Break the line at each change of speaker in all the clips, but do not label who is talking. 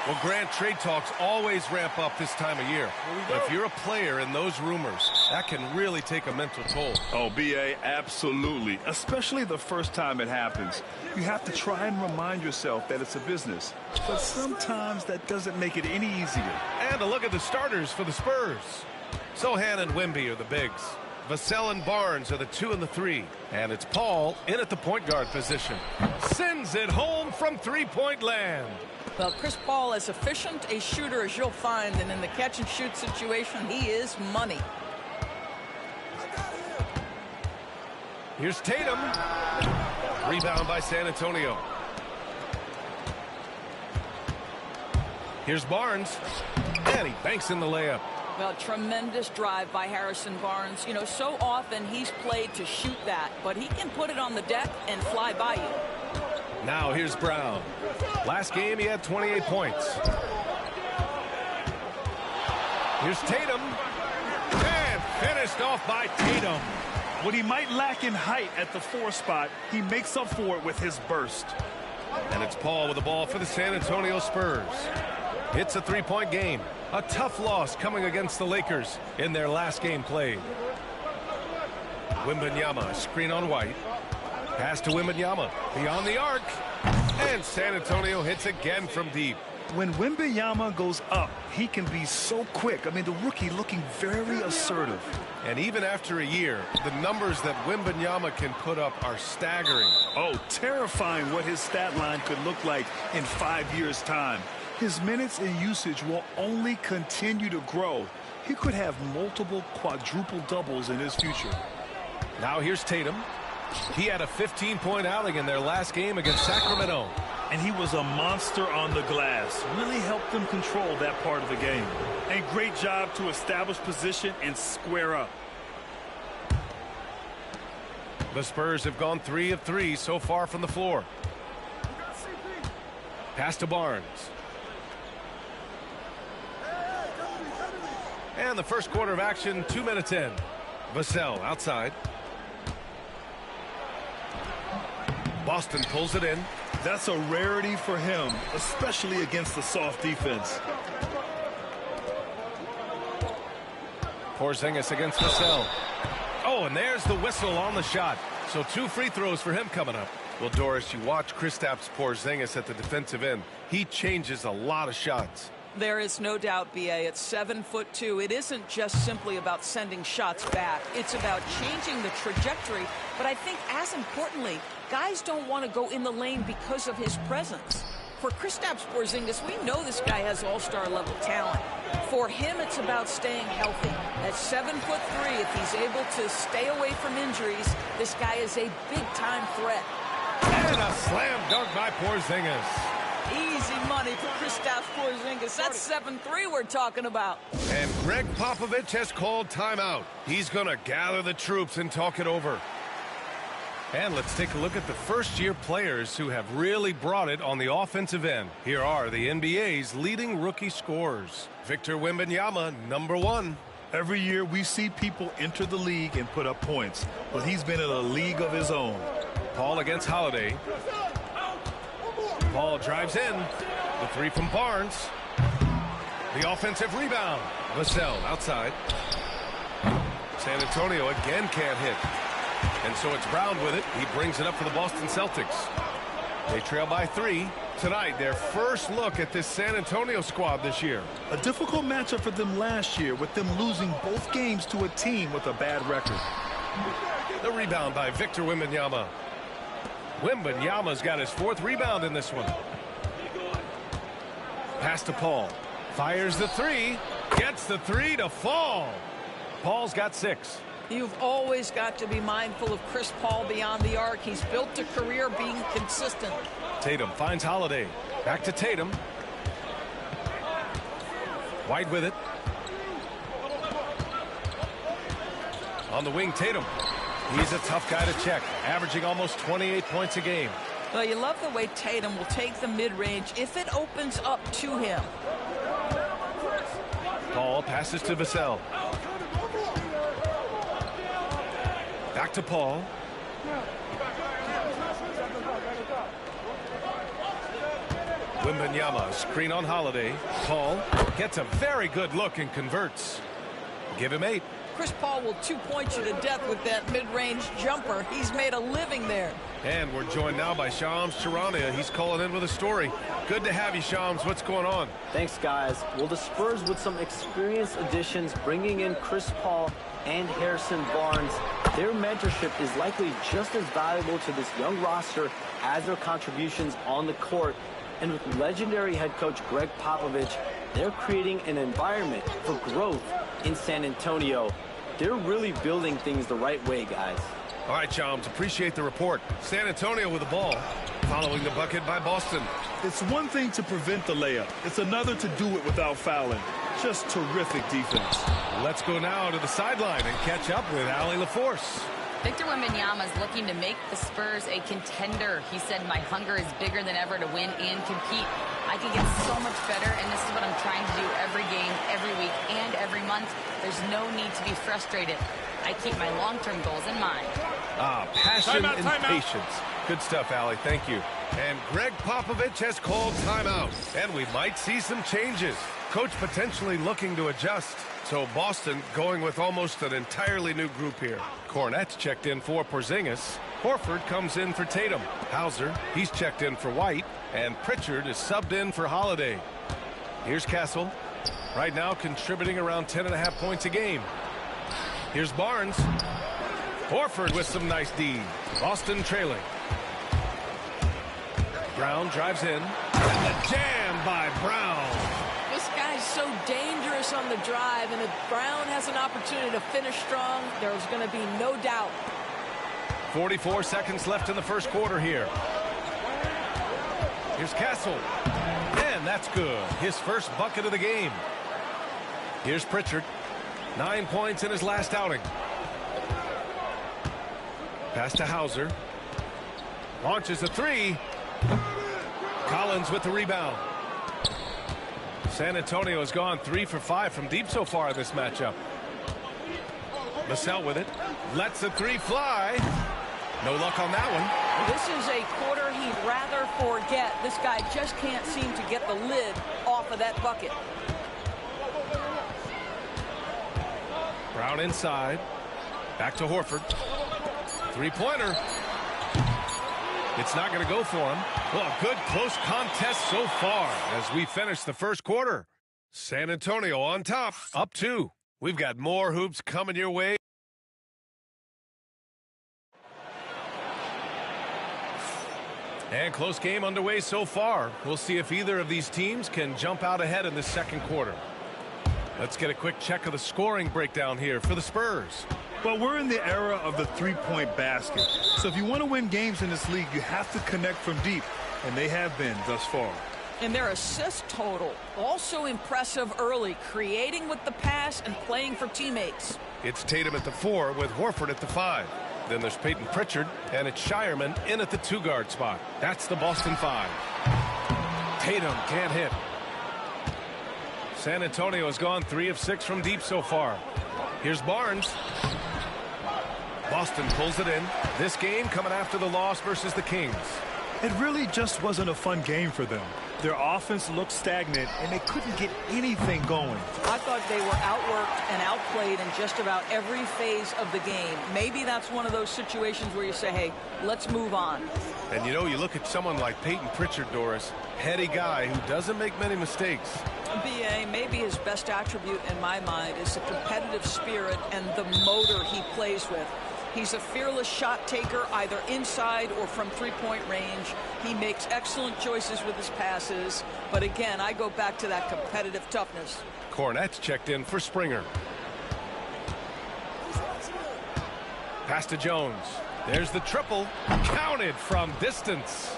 Well, Grant, trade talks always ramp up this time of year. If you're a player in those rumors, that can really take a mental toll.
Oh, B.A., absolutely. Especially the first time it happens. You have to try and remind yourself that it's a business. But sometimes that doesn't make it any easier.
And a look at the starters for the Spurs. Sohan and Wemby are the bigs. Vassell and Barnes are the 2 and the 3. And it's Paul in at the point guard position. Sends it home from three-point land.
Well, Chris Paul, as efficient a shooter as you'll find, and in the catch-and-shoot situation, he is money.
Here's Tatum. Rebound by San Antonio. Here's Barnes. And he banks in the layup.
Well, tremendous drive by Harrison Barnes. You know, so often he's played to shoot that, but he can put it on the deck and fly by you.
Now here's Brown. Last game he had 28 points. Here's Tatum. And finished off by Tatum.
What he might lack in height at the 4 spot, he makes up for it with his burst.
And it's Paul with the ball for the San Antonio Spurs. It's a three-point game. A tough loss coming against the Lakers in their last game played. Wembanyama, screen on White. Pass to Wembanyama, beyond the arc. And San Antonio hits again from deep.
When Wembanyama goes up, he can be so quick. I mean, the rookie looking very assertive.
And even after a year, the numbers that Wembanyama can put up are staggering.
Oh, terrifying what his stat line could look like in 5 years' time. His minutes and usage will only continue to grow. He could have multiple quadruple doubles in his future.
Now here's Tatum. He had a 15-point outing in their last game against Sacramento.
And he was a monster on the glass. Really helped them control that part of the game. And great job to establish position and square up.
The Spurs have gone 3 of 3 so far from the floor. Pass to Barnes. And the first quarter of action, 2 minutes in. Vassell outside. Boston pulls it in.
That's a rarity for him, especially against the soft defense.
Porzingis against Vassell. Oh, and there's the whistle on the shot. So 2 free throws for him coming up. Well, Doris, you watch Kristaps Porzingis at the defensive end. He changes a lot of shots.
There is no doubt, B.A. At 7'2", it isn't just simply about sending shots back. It's about changing the trajectory. But I think, as importantly, guys don't want to go in the lane because of his presence. For Kristaps Porzingis, we know this guy has all-star level talent. For him, it's about staying healthy. At 7'3", if he's able to stay away from injuries, this guy is a big-time threat.
And a slam dunk by Porzingis.
Easy money for Kristaps Porzingis. That's 7'3" we're talking about.
And Greg Popovich has called timeout. He's going to gather the troops and talk it over. And let's take a look at the first-year players who have really brought it on the offensive end. Here are the NBA's leading rookie scorers. Victor Wembanyama, number 1.
Every year we see people enter the league and put up points, but he's been in a league of his own.
Paul against Holiday. Paul drives in. The 3 from Barnes. The offensive rebound. Vassell outside. San Antonio again can't hit. And so it's Brown with it. He brings it up for the Boston Celtics. They trail by 3. Tonight, their first look at this San Antonio squad this year.
A difficult matchup for them last year, with them losing both games to a team with a bad record.
The rebound by Victor Wembanyama. Wembanyama's got his 4th rebound in this one. Pass to Paul. Fires the 3. Gets the 3 to fall. Paul's got 6.
You've always got to be mindful of Chris Paul beyond the arc. He's built a career being consistent.
Tatum finds Holiday. Back to Tatum. White with it. On the wing, Tatum. He's a tough guy to check, averaging almost 28 points a game.
Well, you love the way Tatum will take the mid-range if it opens up to him.
Paul passes to Vassell. Back to Paul. Wembanyama, screen on Holiday. Paul gets a very good look and converts. Give him 8.
Chris Paul will 2-point you to death with that mid-range jumper. He's made a living there.
And we're joined now by Shams Charania. He's calling in with a story. Good to have you, Shams. What's going on?
Thanks, guys. Well, the Spurs with some experienced additions, bringing in Chris Paul and Harrison Barnes, their mentorship is likely just as valuable to this young roster as their contributions on the court. And with legendary head coach Greg Popovich, they're creating an environment for growth in San Antonio. They're really building things the right way, guys.
All right, Shams, appreciate the report. San Antonio with the ball, following the bucket by Boston.
It's one thing to prevent the layup. It's another to do it without fouling. Just terrific defense.
Let's go now to the sideline and catch up with Allie LaForce.
Victor Wembanyama is looking to make the Spurs a contender. He said, "My hunger is bigger than ever to win and compete. I can get so much better, and this is what I'm trying to do every game, every week, and every month. There's no need to be frustrated. I keep my long-term goals in mind."
Passion and patience. Good stuff, Allie. Thank you. And Greg Popovich has called timeout. And we might see some changes. Coach potentially looking to adjust. So Boston going with almost an entirely new group here. Cornette's checked in for Porzingis. Horford comes in for Tatum. Hauser, he's checked in for White. And Pritchard is subbed in for Holiday. Here's Castle. Right now contributing around 10.5 points a game. Here's Barnes. Horford with some nice D. Boston trailing. Brown drives in. And the jam by Brown.
This guy's so dangerous on the drive, and if Brown has an opportunity to finish strong, there's going to be no doubt.
44 seconds left in the first quarter here. Here's Castle. And that's good. His first bucket of the game. Here's Pritchard. 9 points in his last outing. Pass to Hauser. Launches a 3. Collins with the rebound. San Antonio has gone 3 for 5 from deep so far in this matchup. Vassell with it. Lets the 3 fly. No luck on that one.
This is a quarter he'd rather forget. This guy just can't seem to get the lid off of that bucket.
Brown inside. Back to Horford. Three-pointer. It's not going to go for him. Well, a good close contest so far as we finish the first quarter. San Antonio on top, up 2. We've got more hoops coming your way. And close game underway so far. We'll see if either of these teams can jump out ahead in the second quarter. Let's get a quick check of the scoring breakdown here for the Spurs.
Well, we're in the era of the three-point basket. So if you want to win games in this league, you have to connect from deep. And they have been thus far.
And their assist total, also impressive early, creating with the pass and playing for teammates.
It's Tatum at the 4 with Horford at the 5. Then there's Peyton Pritchard, and it's Shireman in at the 2-guard spot. That's the Boston 5. Tatum can't hit. San Antonio has gone 3 of 6 from deep so far. Here's Barnes. Boston pulls it in. This game coming after the loss versus the Kings.
It really just wasn't a fun game for them. Their offense looked stagnant, and they couldn't get anything going.
I thought they were outworked and outplayed in just about every phase of the game. Maybe that's one of those situations where you say, hey, let's move on.
And you know, you look at someone like Peyton Pritchard, Doris, heady guy who doesn't make many mistakes.
BA, maybe his best attribute in my mind is the competitive spirit and the motor he plays with. He's a fearless shot taker, either inside or from three-point range. He makes excellent choices with his passes. But again, I go back to that competitive toughness.
Cornette's checked in for Springer. Pass to Jones. There's the triple. Counted from distance.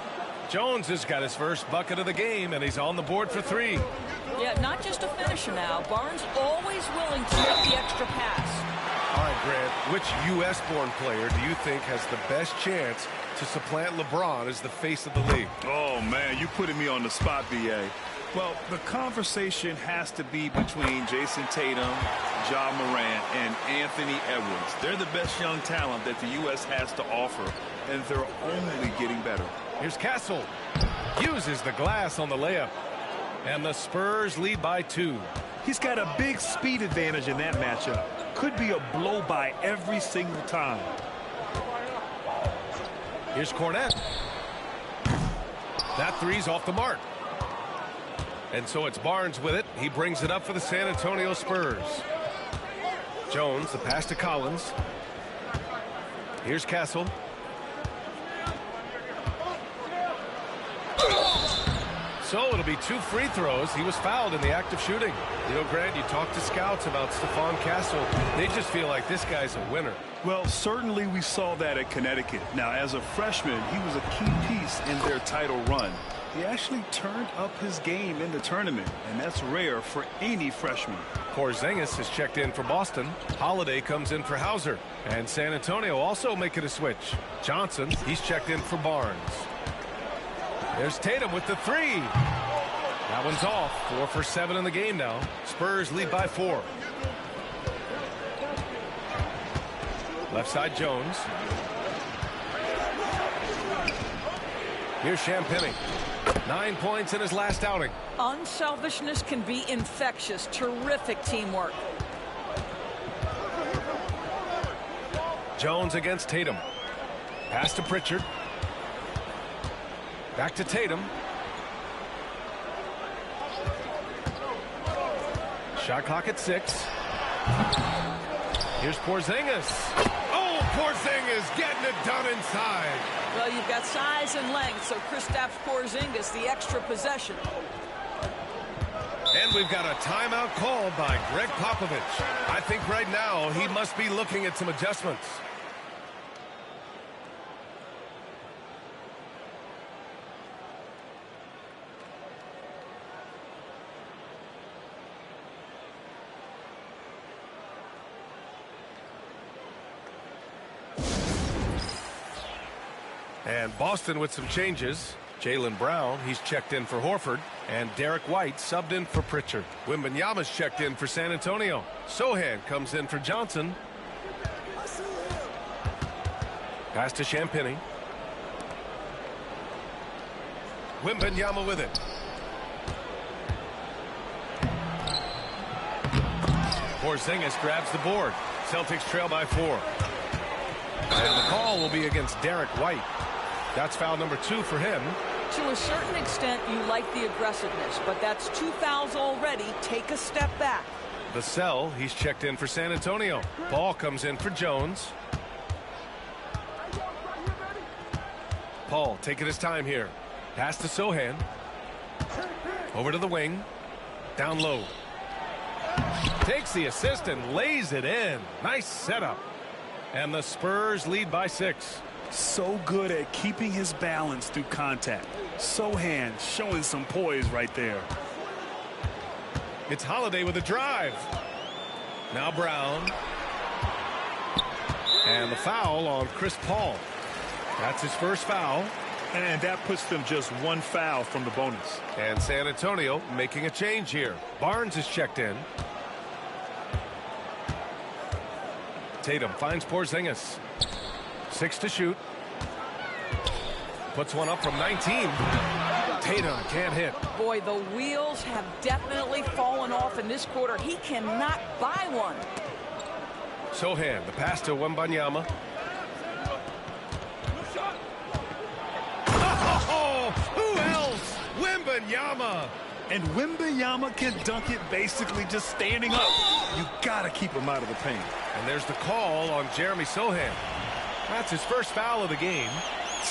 Jones has got his first bucket of the game, and he's on the board for 3.
Yeah, not just a finisher now. Barnes always willing to make the extra pass.
All right, Grant, which U.S.-born player do you think has the best chance to supplant LeBron as the face of the league?
Oh, man, you putting me on the spot, B.A. Well, the conversation has to be between Jason Tatum, Ja Morant, and Anthony Edwards. They're the best young talent that the U.S. has to offer, and they're only getting better.
Here's Castle. Uses the glass on the layup. And the Spurs lead by 2.
He's got a big speed advantage in that matchup. Could be a blow by every single time.
Here's Cornette. That three's off the mark. And so it's Barnes with it. He brings it up for the San Antonio Spurs. Jones, the pass to Collins. Here's Castle. So it'll be 2 free throws. He was fouled in the act of shooting. You know, Grant, you talk to scouts about Stephon Castle. They just feel like this guy's a winner.
Well, certainly we saw that at Connecticut. Now, as a freshman, he was a key piece in their title run. He actually turned up his game in the tournament, and that's rare for any freshman.
Porzingis has checked in for Boston. Holiday comes in for Hauser. And San Antonio also making a switch. Johnson, he's checked in for Barnes. There's Tatum with the 3. That one's off. 4 for 7 in the game now. Spurs lead by 4. Left side Jones. Here's Champagnie. 9 points in his last outing.
Unselfishness can be infectious. Terrific teamwork.
Jones against Tatum. Pass to Pritchard. Back to Tatum. Shot clock at 6. Here's Porzingis. Oh, Porzingis getting it done inside.
Well, you've got size and length, so Kristaps Porzingis, the extra possession.
And we've got a timeout called by Greg Popovich. I think right now he must be looking at some adjustments. And Boston with some changes. Jaylen Brown, he's checked in for Horford. And Derek White subbed in for Pritchard. Wembanyama's checked in for San Antonio. Sohan comes in for Johnson. Pass to Champagnie. Wembanyama with it. Porzingis grabs the board. Celtics trail by 4. And the call will be against Derek White. That's foul number 2 for him.
To a certain extent, you like the aggressiveness, but that's 2 fouls already. Take a step back.
Vassell, he's checked in for San Antonio. Ball comes in for Jones. Paul taking his time here. Pass to Sohan. Over to the wing. Down low. Takes the assist and lays it in. Nice setup. And the Spurs lead by 6.
So good at keeping his balance through contact. Sohan showing some poise right there.
It's Holiday with a drive. Now Brown. And the foul on Chris Paul. That's his first foul.
And that puts them just 1 foul from the bonus.
And San Antonio making a change here. Barnes is checked in. Tatum finds Porzingis. 6 to shoot. Puts one up from 19. Tatum can't hit.
Boy, the wheels have definitely fallen off in this quarter. He cannot buy one.
Sohan, the pass to Wembanyama. Oh, who else? Wembanyama.
And Wembanyama can dunk it basically just standing up. You gotta keep him out of the paint.
And there's the call on Jeremy Sohan. That's his first foul of the game.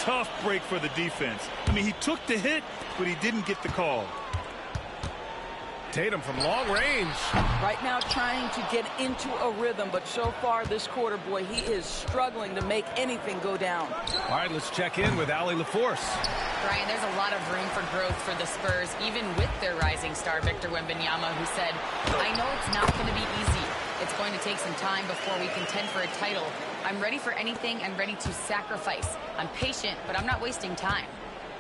Tough break for the defense. I mean, he took the hit, but he didn't get the call.
Tatum from long range.
Right now trying to get into a rhythm, but so far this quarter, boy, he is struggling to make anything go down.
All right, let's check in with Allie LaForce.
Brian, there's a lot of room for growth for the Spurs, even with their rising star, Victor Wembanyama, who said, I know it's not going to be easy. It's going to take some time before we contend for a title. I'm ready for anything and ready to sacrifice. I'm patient, but I'm not wasting time.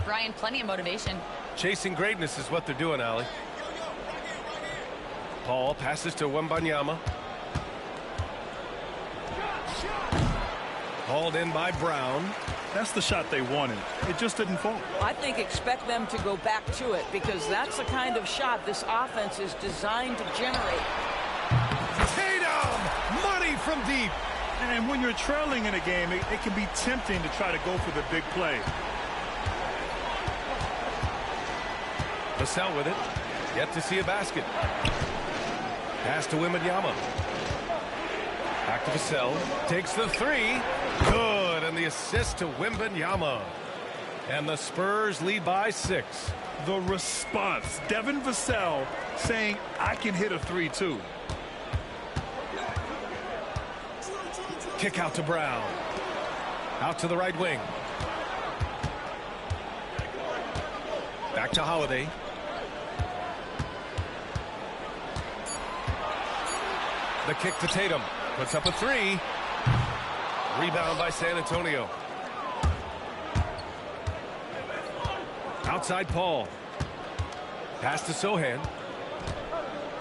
Brian, plenty of motivation.
Chasing greatness is what they're doing, Allie. Paul passes to Wembanyama. Hauled in by Brown.
That's the shot they wanted. It just didn't fall.
I think expect them to go back to it because that's the kind of shot this offense is designed to generate.
Tatum! Money from deep.
And when you're trailing in a game, it can be tempting to try to go for the big play.
Vassell with it. Yet to see a basket. Pass to Wembanyama. Back to Vassell. Takes the three. Good. And the assist to Wembanyama. And the Spurs lead by 6.
The response. Devin Vassell saying, I can hit a three, too.
Kick out to Brown. Out to the right wing. Back to Holiday. The kick to Tatum. Puts up a three. Rebound by San Antonio. Outside Paul. Pass to Sohan.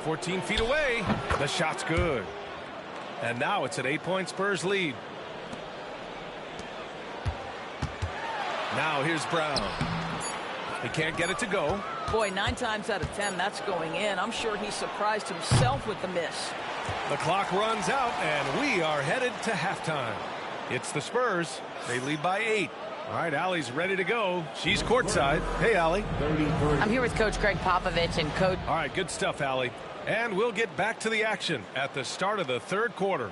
14 feet away. The shot's good. And now it's an 8-point Spurs lead. Now here's Brown. He can't get it to go.
Boy, 9 times out of 10, that's going in. I'm sure he surprised himself with the miss.
The clock runs out, and we are headed to halftime. It's the Spurs. They lead by 8. All right, Allie's ready to go. She's courtside. Hey, Allie.
I'm here with Coach Greg Popovich and Coach.
All right, good stuff, Allie. And we'll get back to the action at the start of the third quarter.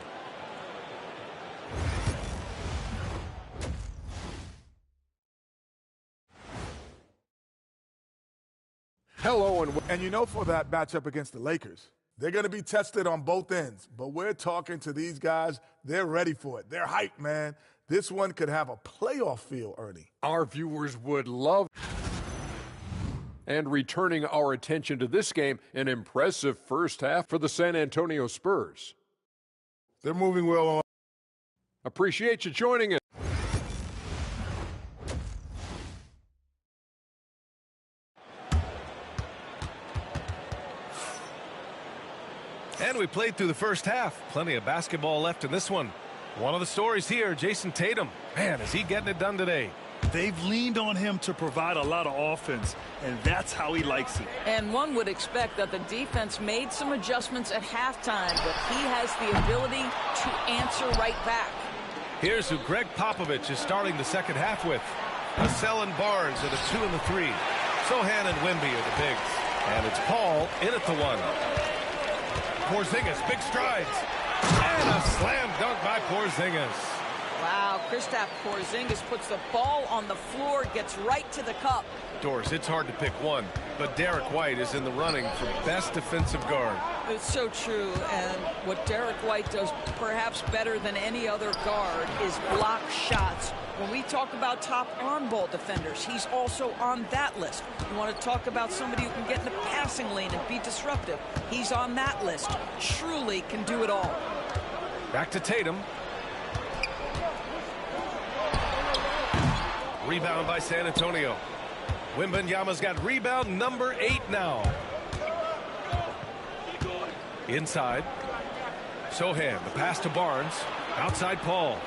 Hello, and you know, for that matchup against the Lakers, they're going to be tested on both ends. But we're talking to these guys. They're ready for it. They're hyped, man. This one could have a playoff feel, Ernie.
Our viewers would love. And returning our attention to this game, an impressive first half for the San Antonio Spurs.
They're moving well on.
Appreciate you joining us.
And we played through the first half. Plenty of basketball left in this one. One of the stories here, Jason Tatum. Man, is he getting it done today?
They've leaned on him to provide a lot of offense, and that's how he likes it.
And one would expect that the defense made some adjustments at halftime, but he has the ability to answer right back.
Here's who Greg Popovich is starting the second half with. Vassell and Barnes are the 2 and the 3. Sohan and Wemby are the bigs. And it's Paul in at the 1. Porzingis, big strides. And a slam dunk by Porzingis.
Wow, Kristaps Porzingis puts the ball on the floor, gets right to the cup.
Doors, it's hard to pick one, but Derek White is in the running for best defensive guard.
It's so true, and what Derek White does perhaps better than any other guard is block shots. When we talk about top arm ball defenders, he's also on that list. You want to talk about somebody who can get in the passing lane and be disruptive. He's on that list. Truly can do it all.
Back to Tatum. Rebound by San Antonio. Wembanyama's got rebound number 8 now. Inside. Sohan, the pass to Barnes. Outside Paul.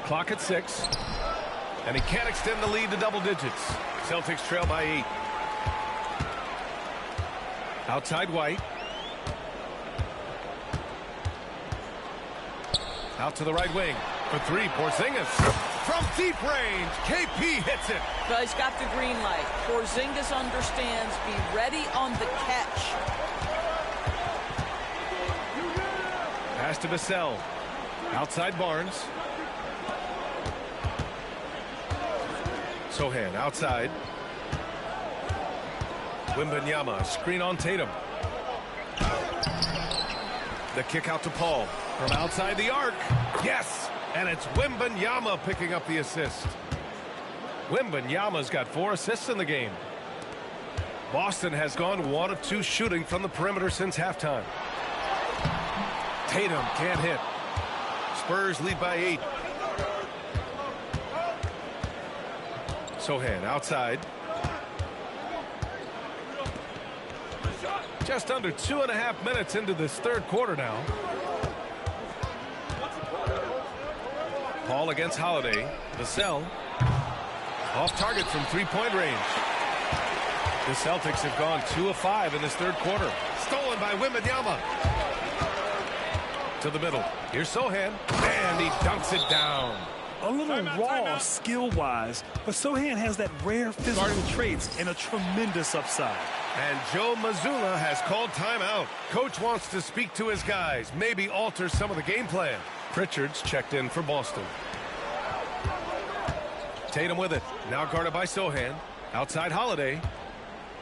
Clock at 6. And he can't extend the lead to double digits. Celtics trail by 8. Outside White. Out to the right wing. For 3, Porzingis. From deep range, KP hits it.
Guys got the green light. Porzingis understands. Be ready on the catch.
Pass to Vassell. Outside Barnes. Sohan outside. Wembanyama, screen on Tatum. The kick out to Paul. From outside the arc. Yes! And it's Wembanyama picking up the assist. Wembanyama's got 4 assists in the game. Boston has gone 1 of 2 shooting from the perimeter since halftime. Tatum can't hit. Spurs lead by 8. Sohan outside. Just under 2.5 minutes into this third quarter now. Paul against Holiday. Vassell. Off target from three-point range. The Celtics have gone 2 of 5 in this third quarter. Stolen by Wembanyama. To the middle. Here's Sohan. And he dunks it down.
A little raw skill-wise, but Sohan has that rare physical traits and a tremendous upside.
And Joe Mazzulla has called timeout. Coach wants to speak to his guys, maybe alter some of the game plan. Pritchard's checked in for Boston. Tatum with it. Now guarded by Sohan. Outside Holiday.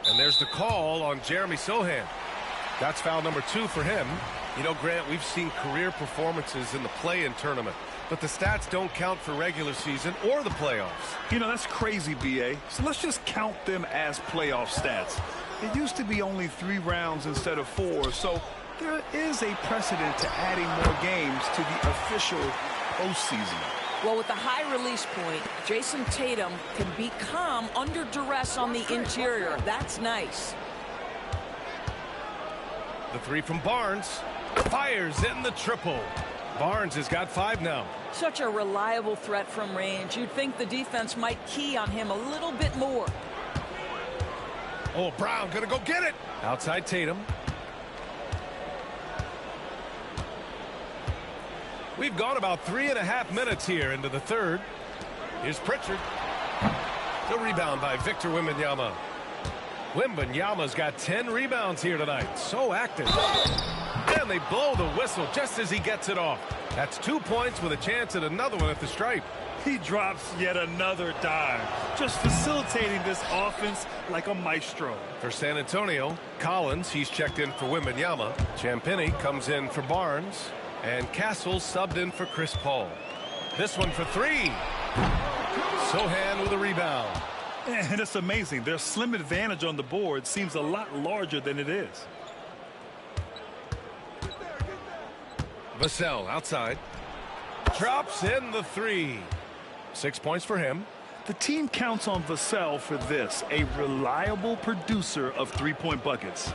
And there's the call on Jeremy Sohan. That's foul number 2 for him. You know, Grant, we've seen career performances in the play-in tournament, but the stats don't count for regular season or the playoffs.
You know, that's crazy, B.A. So let's just count them as playoff stats. It used to be only 3 rounds instead of 4, so there is a precedent to adding more games to the official postseason.
Well, with the high release point, Jason Tatum can be calm under duress on the interior. That's nice.
The 3 from Barnes. Fires in the triple. Barnes has got 5 now.
Such a reliable threat from range. You'd think the defense might key on him a little bit more.
Oh, Brown gonna go get it. Outside Tatum. We've gone about 3.5 minutes here into the third. Here's Pritchard. The rebound by Victor Wembanyama. Wembanyama's got 10 rebounds here tonight. So active. And they blow the whistle just as he gets it off. That's 2 points with a chance at another one at the stripe.
He drops yet another dime, just facilitating this offense like a maestro.
For San Antonio, Collins, he's checked in for Wembanyama. Champagnie comes in for Barnes. And Castle subbed in for Chris Paul. This one for 3. Sohan with a rebound.
And it's amazing. Their slim advantage on the board seems a lot larger than it is.
Vassell outside. Drops in the 3. 6 points for him.
The team counts on Vassell for this, a reliable producer of three-point buckets.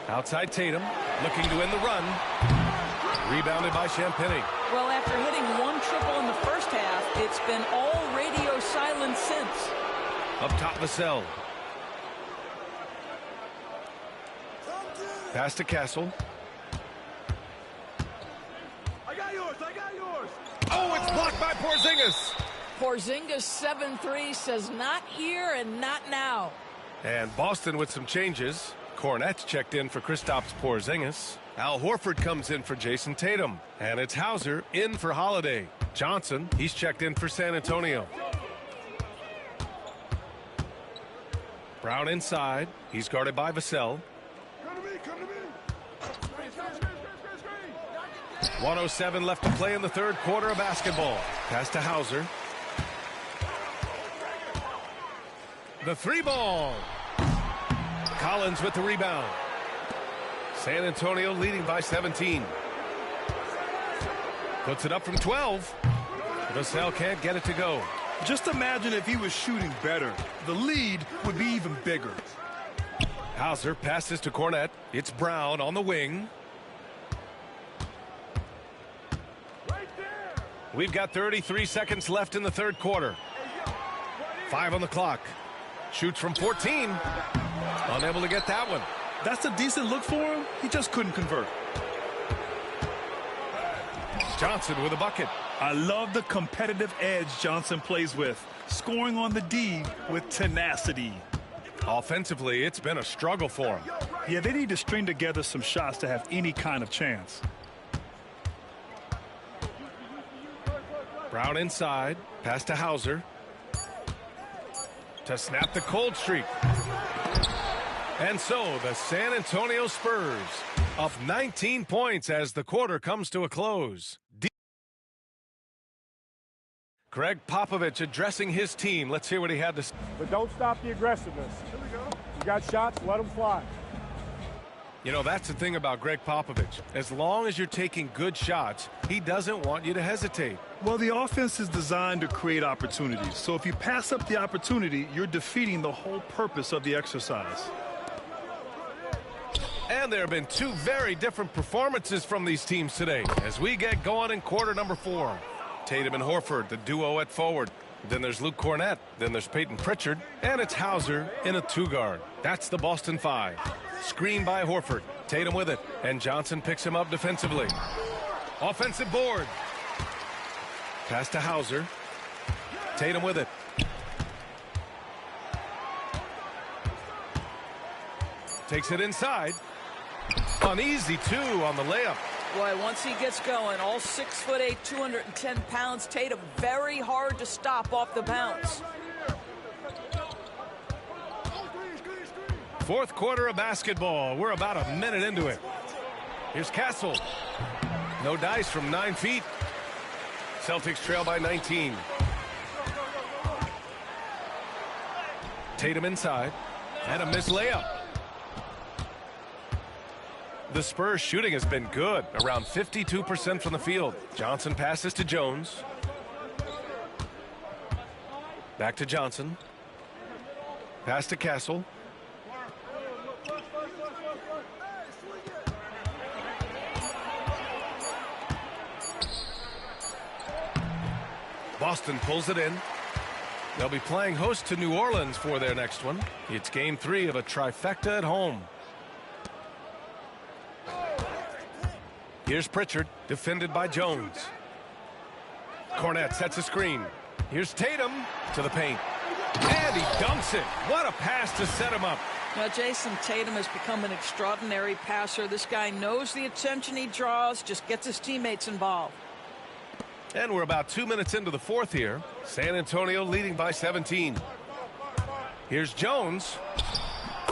Outside Tatum, looking to end the run. Rebounded by Champagnie.
Well, after hitting 1 triple in the first half, it's been all radio silence since.
Up top, Vassell. Pass to Castle.
I got yours.
Oh, it's blocked by Porzingis.
Porzingis 7-3 says not here and not now.
And Boston with some changes. Cornette's checked in for Kristaps Porzingis. Al Horford comes in for Jason Tatum. And it's Hauser in for Holiday. Johnson, he's checked in for San Antonio. Brown inside. He's guarded by Vassell.
Come to me.
1:07 left to play in the third quarter of basketball. Pass to Hauser. The 3 ball. Collins with the rebound. San Antonio leading by 17. Puts it up from 12. Vassell can't get it to go.
Just imagine if he was shooting better. The lead would be even bigger.
Hauser passes to Cornette. It's Brown on the wing. We've got 33 seconds left in the third quarter. 5 on the clock. Shoots from 14. Unable to get that one.
That's a decent look for him. He just couldn't convert.
Johnson with a bucket.
I love the competitive edge Johnson plays with. Scoring on the D with tenacity.
Offensively, it's been a struggle for him.
Yeah, they need to string together some shots to have any kind of chance.
Brown inside. Pass to Hauser. To snap the cold streak. And so the San Antonio Spurs up 19 points as the quarter comes to a close. Greg Popovich addressing his team. Let's hear what he had to say.
But don't stop the aggressiveness. You got shots, let them fly.
You know, that's the thing about Greg Popovich. As long as you're taking good shots, he doesn't want you to hesitate.
Well, the offense is designed to create opportunities. So if you pass up the opportunity, you're defeating the whole purpose of the exercise.
And there have been two very different performances from these teams today as we get going in quarter number 4. Tatum and Horford, the duo at forward. Then there's Luke Cornett. Then there's Peyton Pritchard. And it's Hauser in a 2-guard. That's the Boston 5. Screen by Horford. Tatum with it. And Johnson picks him up defensively. Offensive board. Pass to Hauser. Tatum with it. Takes it inside. An easy 2 on the layup.
Boy, once he gets going, all 6'8", 210 pounds, Tatum very hard to stop off the bounce.
Fourth quarter of basketball. We're about a minute into it. Here's Castle. No dice from 9 feet. Celtics trail by 19. Tatum inside. And a missed layup. The Spurs shooting has been good, around 52% from the field. Johnson passes to Jones. Back to Johnson. Pass to Castle. Boston pulls it in. They'll be playing host to New Orleans for their next one. It's game 3 of a trifecta at home. Here's Pritchard, defended by Jones. Cornett sets a screen. Here's Tatum to the paint. And he dunks it. What a pass to set him up.
Now, Jason, Tatum has become an extraordinary passer. This guy knows the attention he draws, just gets his teammates involved.
And we're about 2 minutes into the fourth here. San Antonio leading by 17. Here's Jones.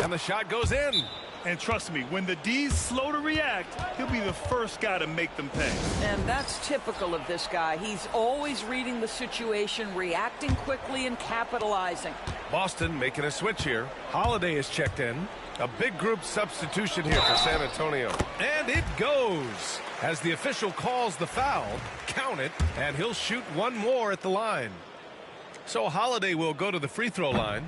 And the shot goes in.
And trust me, when the D's slow to react, he'll be the first guy to make them pay.
And that's typical of this guy. He's always reading the situation, reacting quickly and capitalizing.
Boston making a switch here. Holiday is checked in. A big group substitution here for San Antonio. And it goes. As the official calls the foul, count it, and he'll shoot one more at the line. So Holiday will go to the free throw line.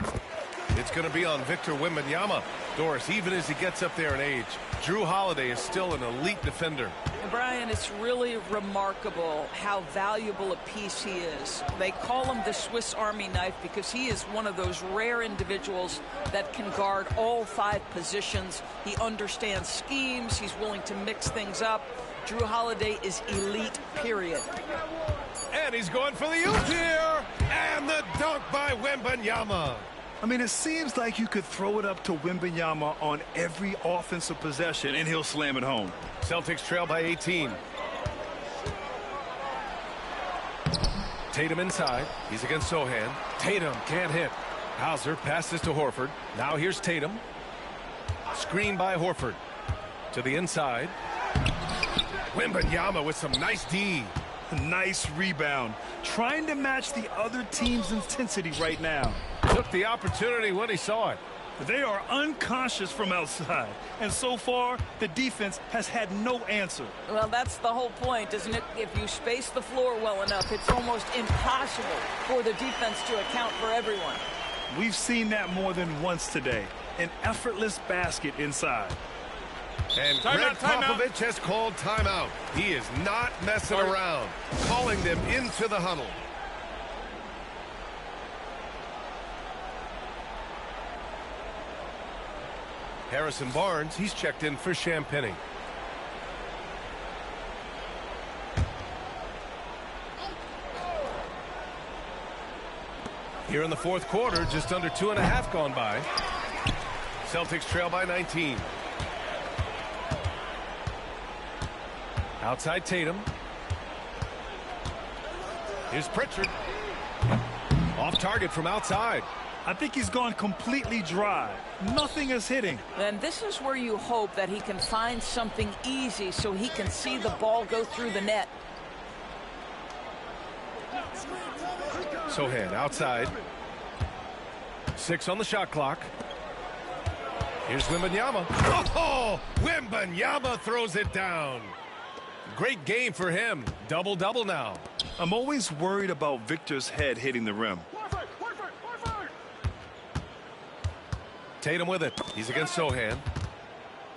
It's going to be on Victor Wembanyama. Doris, even as he gets up there in age, Drew Holiday is still an elite defender.
Brian, it's really remarkable how valuable a piece he is. They call him the Swiss Army knife because he is one of those rare individuals that can guard all 5 positions. He understands schemes. He's willing to mix things up. Drew Holiday is elite, period.
And he's going for the oop here. And the dunk by Wembanyama.
I mean, it seems like you could throw it up to Wembanyama on every offensive possession, and he'll slam it home.
Celtics trail by 18. Tatum inside. He's against Sohan. Tatum can't hit. Hauser passes to Horford. Now here's Tatum. Screen by Horford. To the inside. Wembanyama with some nice D.
Nice rebound. Trying to match the other team's intensity right now.
Took the opportunity when he saw it.
They are unconscious from outside, and so far the defense has had no answer.
Well, that's the whole point, isn't it? If you space the floor well enough, it's almost impossible for the defense to account for everyone.
We've seen that more than once today. An effortless basket inside.
And Greg Popovich has called timeout. He is not messing around, calling them into the huddle. Harrison Barnes, he's checked in for Champagny. Here in the fourth quarter, just under 2.5 gone by. Celtics trail by 19. Outside Tatum. Here's Pritchard. Off target from outside.
I think he's gone completely dry. Nothing is hitting.
And this is where you hope that he can find something easy so he can see the ball go through the net.
Sohan outside. 6 on the shot clock. Here's Wembanyama. Oh, Wembanyama throws it down. Great game for him. Double-double now.
I'm always worried about Victor's head hitting the rim.
Tatum with it. He's against Sohan.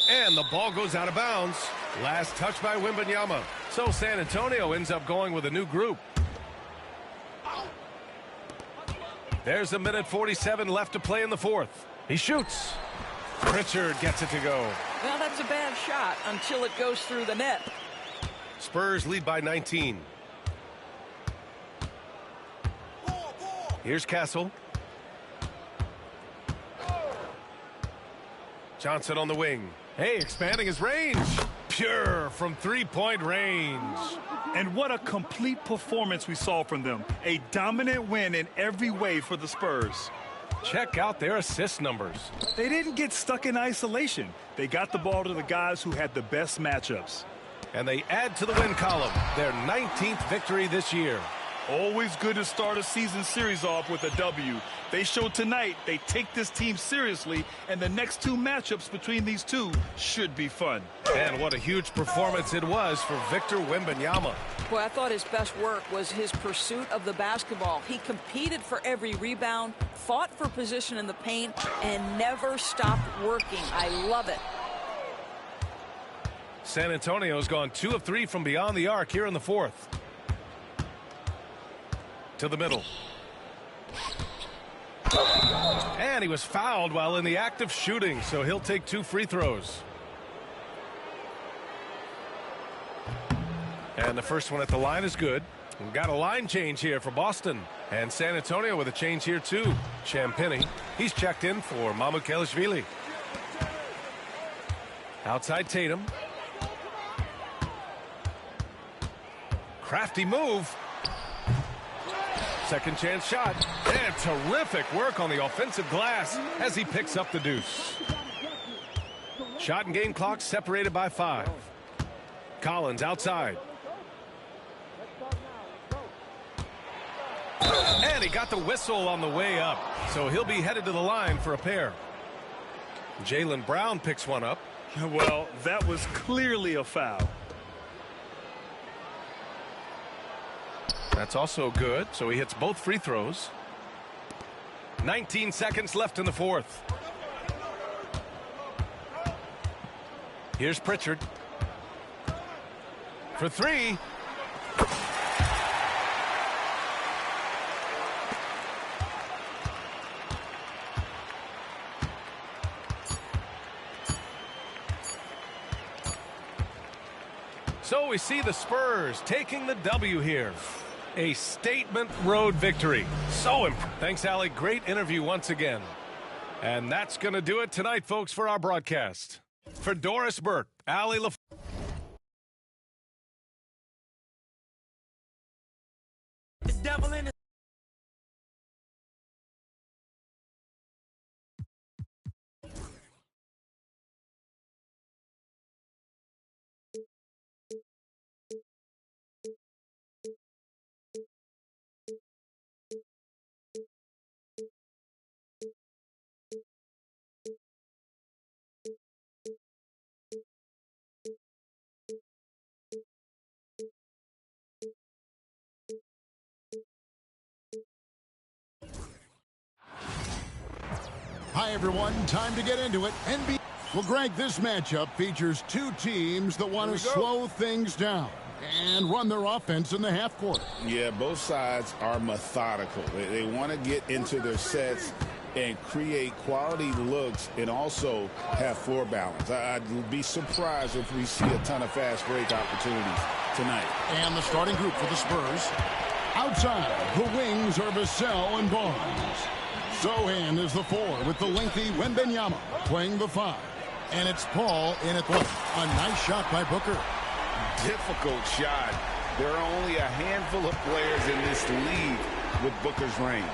And the ball goes out of bounds. Last touch by Wembanyama. So San Antonio ends up going with a new group. There's a minute 47 left to play in the fourth. He shoots. Pritchard gets it to go.
Well, that's a bad shot until it goes through the net.
Spurs lead by 19. Here's Castle. Johnson on the wing. Hey, expanding his range. Pure from three-point range.
And what a complete performance we saw from them. A dominant win in every way for the Spurs.
Check out their assist numbers.
They didn't get stuck in isolation. They got the ball to the guys who had the best matchups.
And they add to the win column, their 19th victory this year.
Always good to start a season series off with a W. They showed tonight they take this team seriously, and the next two matchups between these two should be fun.
And what a huge performance it was for Victor Wembanyama.
Boy, I thought his best work was his pursuit of the basketball. He competed for every rebound, fought for position in the paint, and never stopped working. I love it.
San Antonio's gone 2 of 3 from beyond the arc here in the fourth. To the middle. And he was fouled while in the act of shooting, so he'll take 2 free throws. And the first one at the line is good. We've got a line change here for Boston. And San Antonio with a change here too. Champagny, he's checked in for Mamukelashvili. Outside Tatum. Crafty move. Second chance shot. And terrific work on the offensive glass as he picks up the deuce. Shot and game clock separated by 5. Collins outside. And he got the whistle on the way up. So he'll be headed to the line for a pair. Jaylen Brown picks one up.
Well, that was clearly a foul.
That's also good, so he hits both free throws. 19 seconds left in the fourth. Here's Pritchard. For 3. So we see the Spurs taking the W here. A statement road victory. So impressive. Thanks, Allie. Great interview once again. And that's going to do it tonight, folks, for our broadcast. For Doris Burke, Allie LaFleur.
The devil in
Hi, everyone. Time to get into it. NBA. Well, Greg, this matchup features 2 teams that want to slow things down and run their offense in the half court.
Yeah, both sides are methodical. They want to get into their sets and create quality looks and also have floor balance. I'd be surprised if we see a ton of fast break opportunities tonight.
And the starting group for the Spurs. Outside, the wings are Vassell and Barnes. Sohan is the 4 with the lengthy Wembanyama playing the 5. And it's Paul in at 1. A nice shot by Booker.
Difficult shot. There are only a handful of players in this league with Booker's range.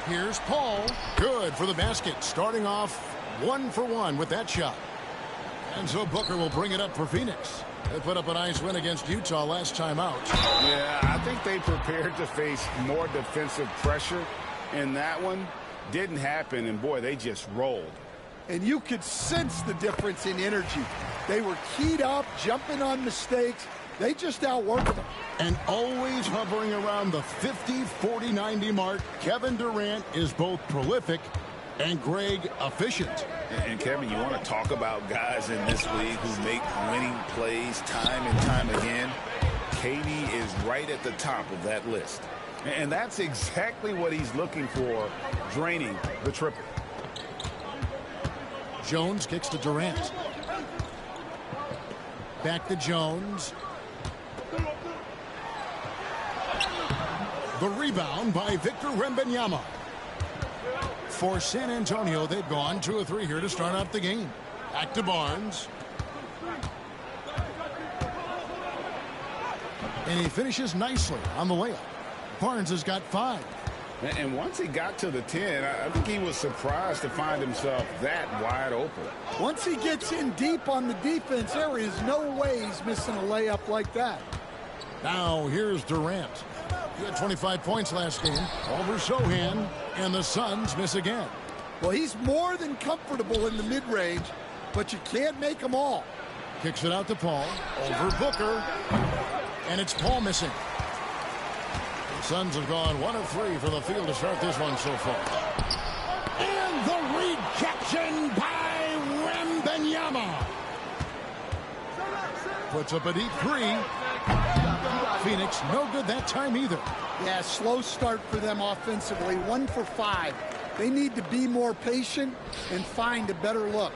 Here's Paul. Good for the basket. Starting off 1 for 1 with that shot. And so Booker will bring it up for Phoenix. They put up a nice win against Utah last time out.
Yeah, I think they prepared to face more defensive pressure. And that one didn't happen, and boy, they just rolled.
And you could sense the difference in energy. They were keyed up, jumping on mistakes. They just outworked them.
And always hovering around the 50, 40, 90 mark, Kevin Durant is both prolific and Greg efficient.
And Kevin, you want to talk about guys in this league who make winning plays time and time again. KD is right at the top of that list. And that's exactly what he's looking for, draining the triple.
Jones kicks to Durant. Back to Jones. The rebound by Victor Wembanyama. For San Antonio, they've gone 2 of 3 here to start out the game. Back to Barnes. And he finishes nicely on the layup. Barnes has got 5.
And once he got to the 10, I think he was surprised to find himself that wide open.
Once he gets in deep on the defense, there is no way he's missing a layup like that.
Now here's Durant. He had 25 points last game over Sohan, and the Suns miss again.
Well, he's more than comfortable in the mid-range, but you can't make them all.
Kicks it out to Paul, over Booker, and it's Paul missing. The Suns have gone 1 of 3 from the field to start this one so far. And the rejection by Wembanyama. Puts up a deep 3. Phoenix, no good that time either.
Yeah, slow start for them offensively. 1 for 5. They need to be more patient and find a better look.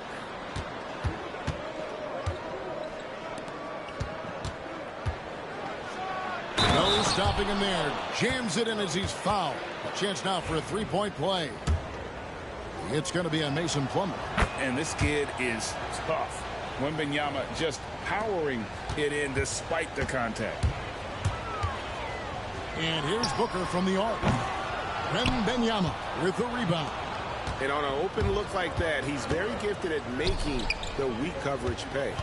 No stopping him there. Jams it in as he's fouled. A chance now for a 3-point play. It's going to be on Mason Plumlee.
And this kid is tough. Wembanyama just powering it in despite the contact.
And here's Booker from the arc. Wembanyama with the rebound.
And on an open look like that, he's very gifted at making the weak coverage pay.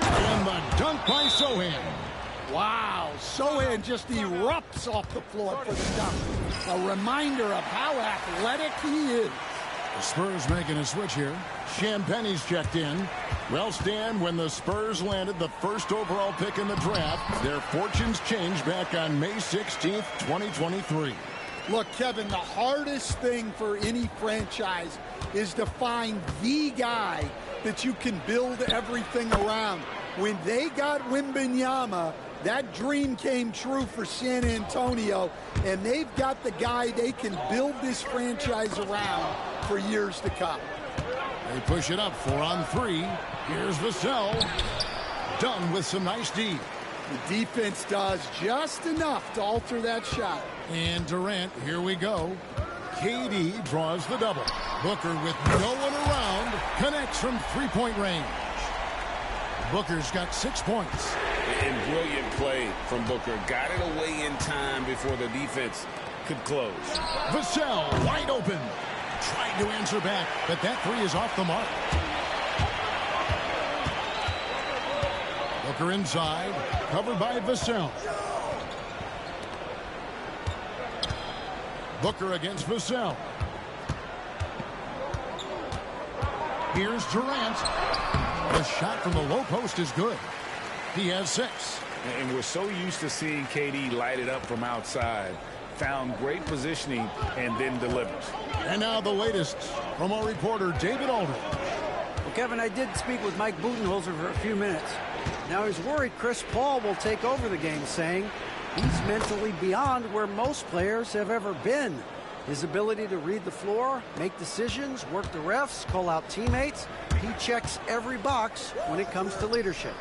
And the dunk by Sohan.
Wow, Sohan just erupts off the floor for the dunk. A reminder of how athletic he is.
The Spurs making a switch here. Champagne's checked in. Well, Stan, when the Spurs landed the first overall pick in the draft, their fortunes changed back on May 16th, 2023.
Look, Kevin, the hardest thing for any franchise is to find the guy that you can build everything around. When they got Wembanyama, that dream came true for San Antonio, and they've got the guy they can build this franchise around for years to come.
They push it up 4 on 3. Here's Vassell. Done with some nice D.
The defense does just enough to alter that shot.
And Durant, here we go. KD draws the double. Booker with no one around connects from 3-point range. Booker's got 6 points.
And brilliant play from Booker. Got it away in time before the defense could close.
Vassell wide open. Tried to answer back, but that 3 is off the mark. Booker inside, covered by Vassell. Booker against Vassell. Here's Durant. The shot from the low post is good. He has 6.
And we're so used to seeing KD light it up from outside. Found great positioning and then delivers.
And now the latest from our reporter, David Aldridge.
Well, Kevin, I did speak with Mike Budenholzer for a few minutes. Now he's worried Chris Paul will take over the game, saying he's mentally beyond where most players have ever been. His ability to read the floor, make decisions, work the refs, call out teammates. He checks every box when it comes to leadership.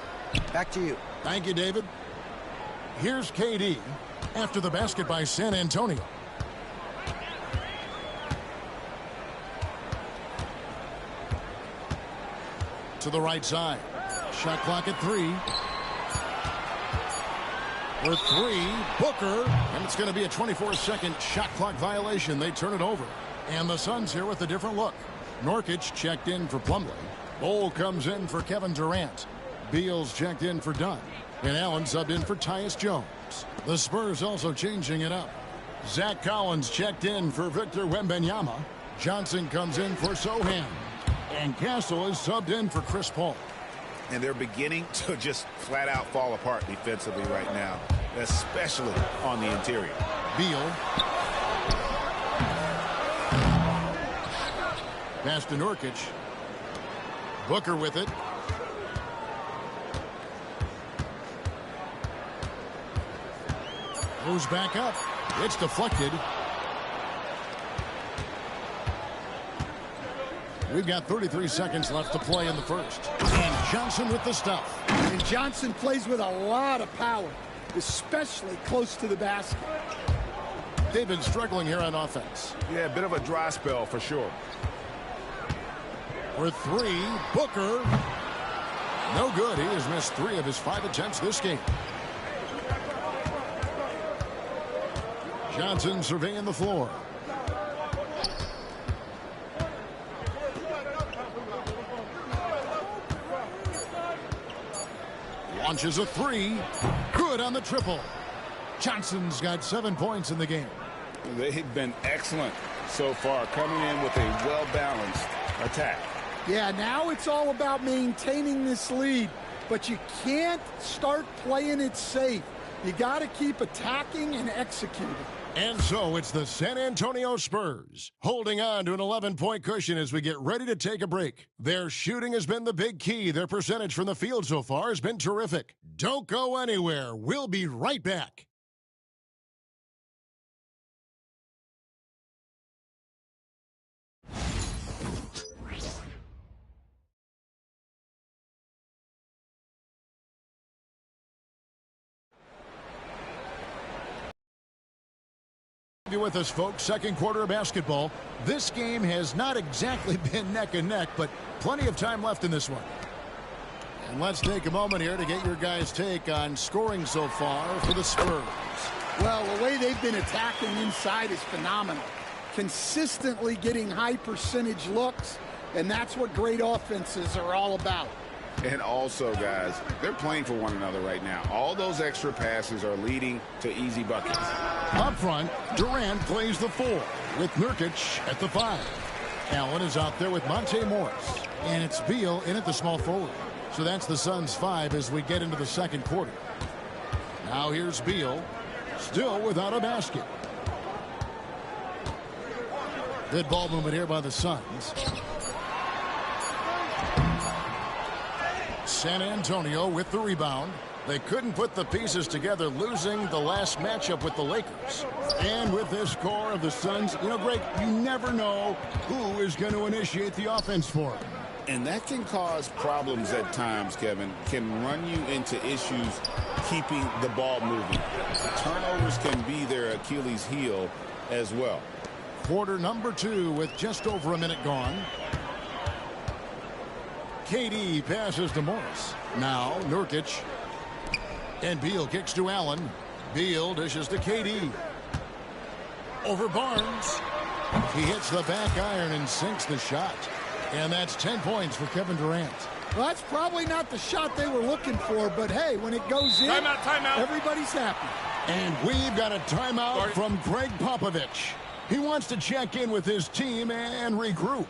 Back to you.
Thank you, David. Here's KD after the basket by San Antonio. To the right side. Shot clock at 3. For 3, Booker. And it's going to be a 24-second shot clock violation. They turn it over. And the Suns here with a different look. Nurkic checked in for Plumlee. Bol comes in for Kevin Durant. Beal's checked in for Dunn. And Allen subbed in for Tyus Jones. The Spurs also changing it up. Zach Collins checked in for Victor Wembanyama. Johnson comes in for Sohan. And Castle is subbed in for Chris Paul.
And they're beginning to just flat out fall apart defensively right now, especially on the interior.
Beal. Pass to Nurkic. Booker with it. Moves back up. It's deflected. We've got 33 seconds left to play in the first. And Johnson with the stuff.
And Johnson plays with a lot of power, especially close to the basket.
They've been struggling here on offense.
Yeah, a bit of a dry spell for sure.
For three, Booker. No good. He has missed 3 of his 5 attempts this game. Johnson surveying the floor. Launches a 3. Good on the triple. Johnson's got 7 points in the game.
They've been excellent so far, coming in with a well-balanced attack.
Yeah, now it's all about maintaining this lead, but you can't start playing it safe. You got to keep attacking and executing.
And so it's the San Antonio Spurs holding on to an 11-point cushion as we get ready to take a break. Their shooting has been the big key. Their percentage from the field so far has been terrific. Don't go anywhere. We'll be right back. With us, folks. Second quarter of basketball. This game has not exactly been neck and neck, but plenty of time left in this one. And let's take a moment here to get your guys' take on scoring so far for the Spurs.
Well, the way they've been attacking inside is phenomenal. Consistently getting high percentage looks, and that's what great offenses are all about.
And also, guys, they're playing for one another right now. All those extra passes are leading to easy buckets.
Up front, Durant plays the 4 with Nurkic at the 5. Allen is out there with Monte Morris. And it's Beal in at the small forward. So that's the Suns' 5 as we get into the second quarter. Now here's Beal, still without a basket. Good ball movement here by the Suns. San Antonio with the rebound. They couldn't put the pieces together, losing the last matchup with the Lakers. And with this score of the Suns, you know, Greg, you never know who is going to initiate the offense for them.
And that can cause problems at times, Kevin. Can run you into issues keeping the ball moving. Turnovers can be their Achilles heel as well.
Quarter number 2 with just over a minute gone. KD passes to Morris. Now Nurkic. And Beal kicks to Allen. Beal dishes to KD. Over Barnes. He hits the back iron and sinks the shot. And that's 10 points for Kevin Durant.
Well, that's probably not the shot they were looking for, but hey, when it goes in,
timeout.
Everybody's happy.
And we've got a timeout from Greg Popovich. He wants to check in with his team and regroup.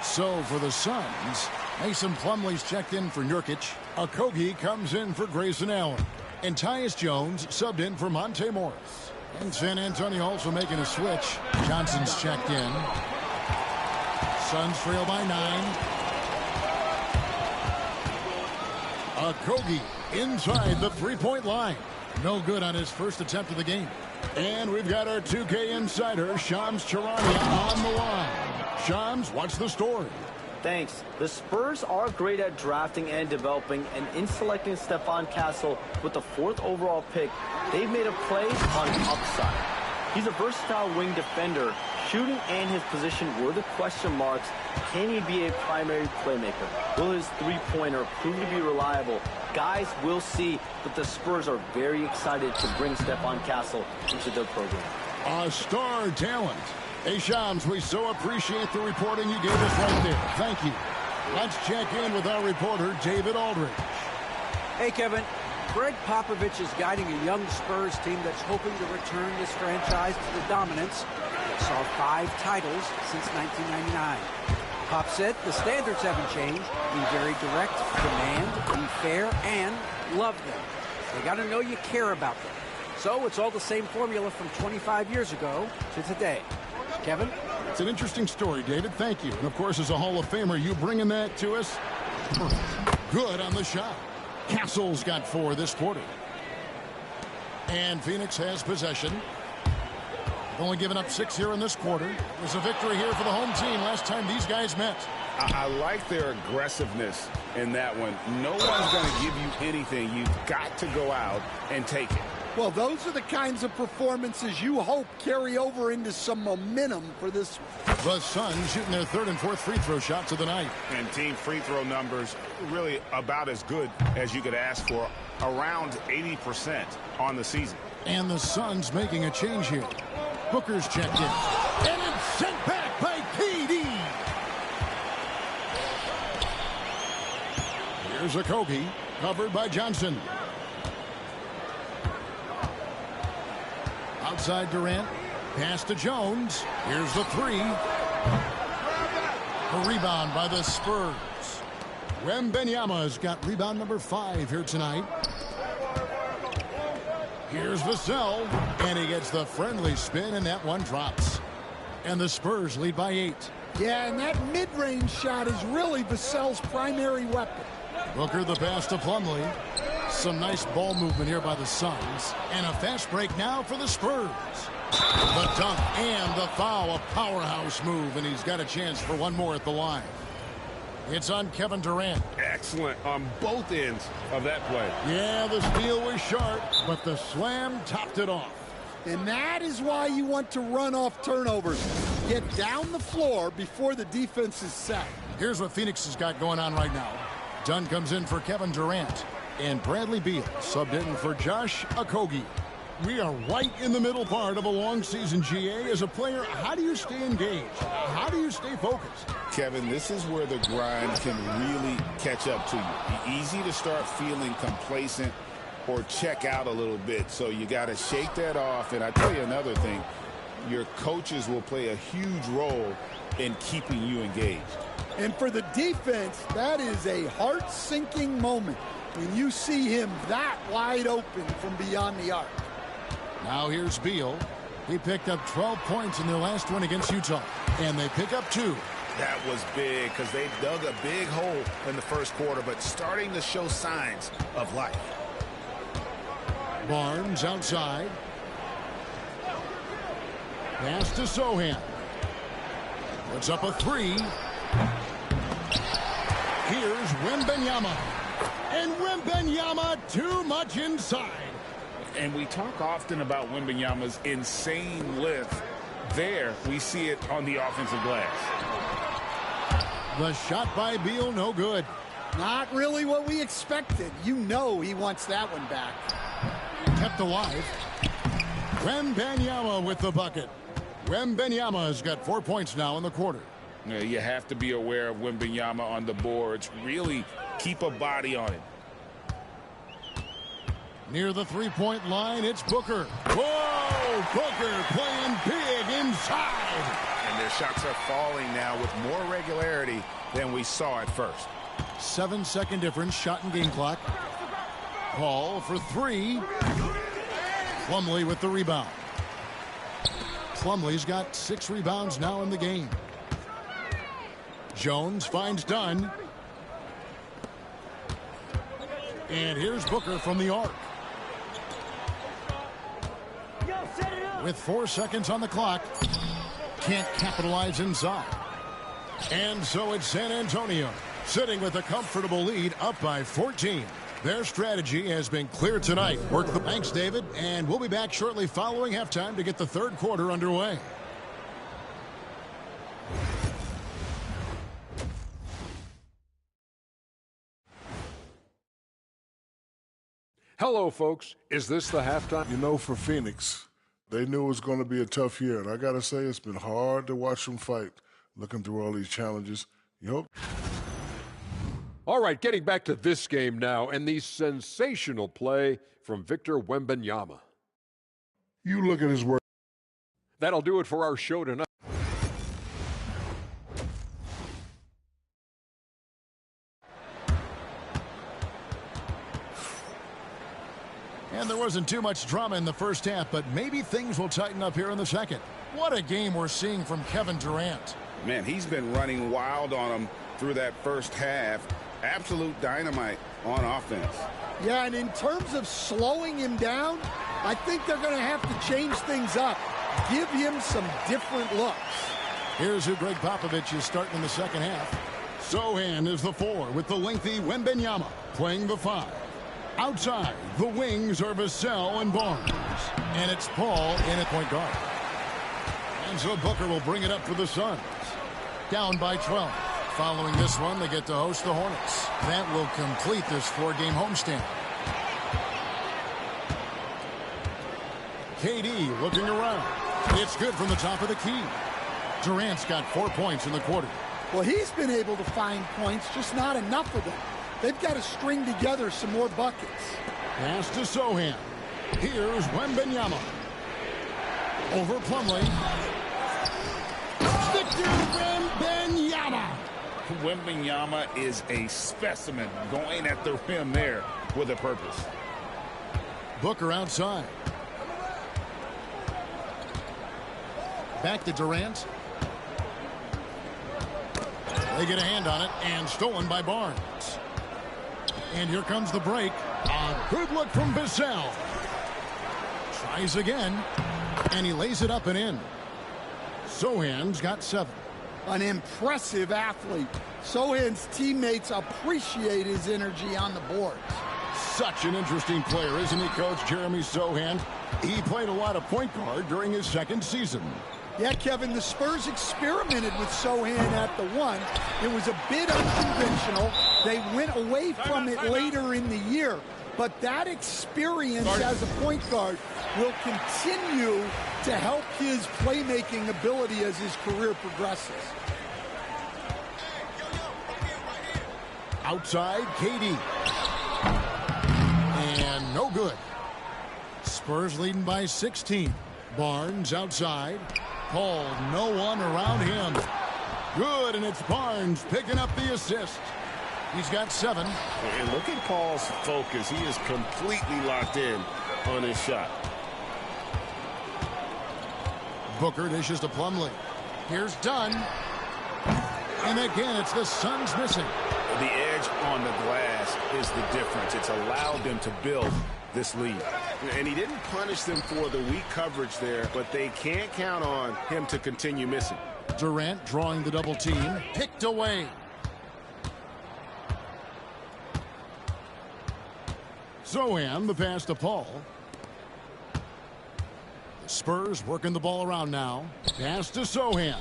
So for the Suns, Mason Plumlee's checked in for Nurkic. Okogie comes in for Grayson Allen. And Tyus Jones subbed in for Monte Morris. And San Antonio also making a switch. Johnson's checked in. Suns trail by 9. Okogie inside the three-point line. No good on his first attempt of the game. And we've got our 2K insider, Shams Charania, on the line. Shams, what's the story?
Thanks. The Spurs are great at drafting and developing, and in selecting Stephon Castle with the 4th overall pick, they've made a play on upside. He's a versatile wing defender. Shooting and his position were the question marks. Can he be a primary playmaker? Will his three-pointer prove to be reliable? Guys will see, but the Spurs are very excited to bring Stephon Castle into their program.
A star talent. Hey, Shams, we so appreciate the reporting you gave us right there. Thank you. Let's check in with our reporter, David Aldridge.
Hey, Kevin. Greg Popovich is guiding a young Spurs team that's hoping to return this franchise to the dominance that saw 5 titles since 1999. Pop said the standards haven't changed. Be very direct, demand, be fair, and love them. They got to know you care about them. So it's all the same formula from 25 years ago to today. Kevin?
It's an interesting story, David. Thank you. And, of course, as a Hall of Famer, you bringing that to us? Good on the shot. Castle's got 4 this quarter. And Phoenix has possession. They've only given up 6 here in this quarter. It was a victory here for the home team last time these guys met.
I like their aggressiveness in that one. No one's going to give you anything. You've got to go out and take it.
Well, those are the kinds of performances you hope carry over into some momentum for this.
The Suns shooting their 3rd and 4th free throw shots of the night.
And team free throw numbers really about as good as you could ask for, around 80% on the season.
And the Suns making a change here. Booker's checked in. And it's sent back by KD. Here's Okogie, covered by Johnson. Outside Durant. Pass to Jones. Here's the 3. A rebound by the Spurs. Wembanyama's got rebound number 5 here tonight. Here's Vassell. And he gets the friendly spin, and that one drops. And the Spurs lead by 8.
Yeah, and that mid-range shot is really Vassell's primary weapon.
Booker the pass to Plumlee. Some nice ball movement here by the Suns. And a fast break now for the Spurs. The dunk and the foul, a powerhouse move, and he's got a chance for one more at the line. It's on Kevin Durant.
Excellent on both ends of that play.
Yeah, the steal was sharp, but the slam topped it off.
And that is why you want to run off turnovers. Get down the floor before the defense is set.
Here's what Phoenix has got going on right now. Dunn comes in for Kevin Durant. And Bradley Beal subbed in for Josh Okogie. We are right in the middle part of a long season, GA. As a player, how do you stay engaged? How do you stay focused?
Kevin, this is where the grind can really catch up to you. Easy to start feeling complacent or check out a little bit. So you got to shake that off. And I tell you another thing, your coaches will play a huge role in keeping you engaged.
And for the defense, that is a heart-sinking moment when you see him that wide open from beyond the arc.
Now here's Beal. He picked up 12 points in their last one against Utah. And they pick up 2.
That was big because they dug a big hole in the first quarter, but starting to show signs of life.
Barnes outside. Pass to Sohan. Puts up a 3. Here's Wembanyama. And Wembanyama too much inside.
And we talk often about Wembanyama's insane lift. There, we see it on the offensive glass.
The shot by Beal, no good.
Not really what we expected. You know he wants that one back.
Kept alive. Wembanyama with the bucket. Wembanyama's got 4 points now in the quarter.
You have to be aware of Wembanyama on the boards. Really keep a body on it.
Near the three-point line, it's Booker. Whoa! Booker playing big inside.
And their shots are falling now with more regularity than we saw at first.
7-second difference, shot and game clock. Paul for 3. Plumlee with the rebound. Plumlee's got 6 rebounds now in the game. Jones finds Dunn. And here's Booker from the arc. With 4 seconds on the clock. Can't capitalize inside. And so it's San Antonio sitting with a comfortable lead, up by 14. Their strategy has been clear tonight. Thanks, David. And we'll be back shortly following halftime to get the third quarter underway.
Hello, folks. Is this the halftime?
You know, for Phoenix, they knew it was going to be a tough year. And I got to say, it's been hard to watch them fight, looking through all these challenges. You hope.
All right, getting back to this game now, and the sensational play from Victor Wembanyama.
You look at his work.
That'll do it for our show tonight.
And there wasn't too much drama in the first half, but maybe things will tighten up here in the second. What a game we're seeing from Kevin Durant.
Man, he's been running wild on him through that first half. Absolute dynamite on offense.
Yeah, and in terms of slowing him down, I think they're going to have to change things up. Give him some different looks.
Here's who Greg Popovich is starting in the second half. Sohan is the 4 with the lengthy Wembanyama playing the 5. Outside, the wings are Vassell and Barnes. And it's Paul in at point guard. And so Booker will bring it up for the Suns. Down by 12. Following this one, they get to host the Hornets. That will complete this 4-game homestand. KD looking around. It's good from the top of the key. Durant's got 4 points in the quarter.
Well, he's been able to find points, just not enough of them. They've got to string together some more buckets.
Pass to Sohan. Here's Wembanyama. Over Plumlee. Victor Wembanyama.
Wembanyama is a specimen going at the rim there with a purpose.
Booker outside. Back to Durant. They get a hand on it and stolen by Barnes. And here comes the break. A good look from Vassell. Tries again. And he lays it up and in. Sohan's got 7.
An impressive athlete. Sohan's teammates appreciate his energy on the boards.
Such an interesting player, isn't he, Coach Jeremy Sohan? He played a lot of point guard during his second season.
Yeah, Kevin, the Spurs experimented with Sohan at the 1. It was a bit unconventional. They went away from it later in the year. But that experience as a point guard will continue to help his playmaking ability as his career progresses.
Outside, KD. And no good. Spurs leading by 16. Barnes outside. Paul, no one around him. Good, and it's Barnes picking up the assist. He's got 7.
And look at Paul's focus. He is completely locked in on his shot.
Booker dishes to Plumlee. Here's Dunn. And again, it's the Suns missing.
The edge on the glass is the difference. It's allowed them to build this lead. And he didn't punish them for the weak coverage there, but they can't count on him to continue missing.
Durant drawing the double team. Picked away. Sohan, the pass to Paul. The Spurs working the ball around now. Pass to Sohan.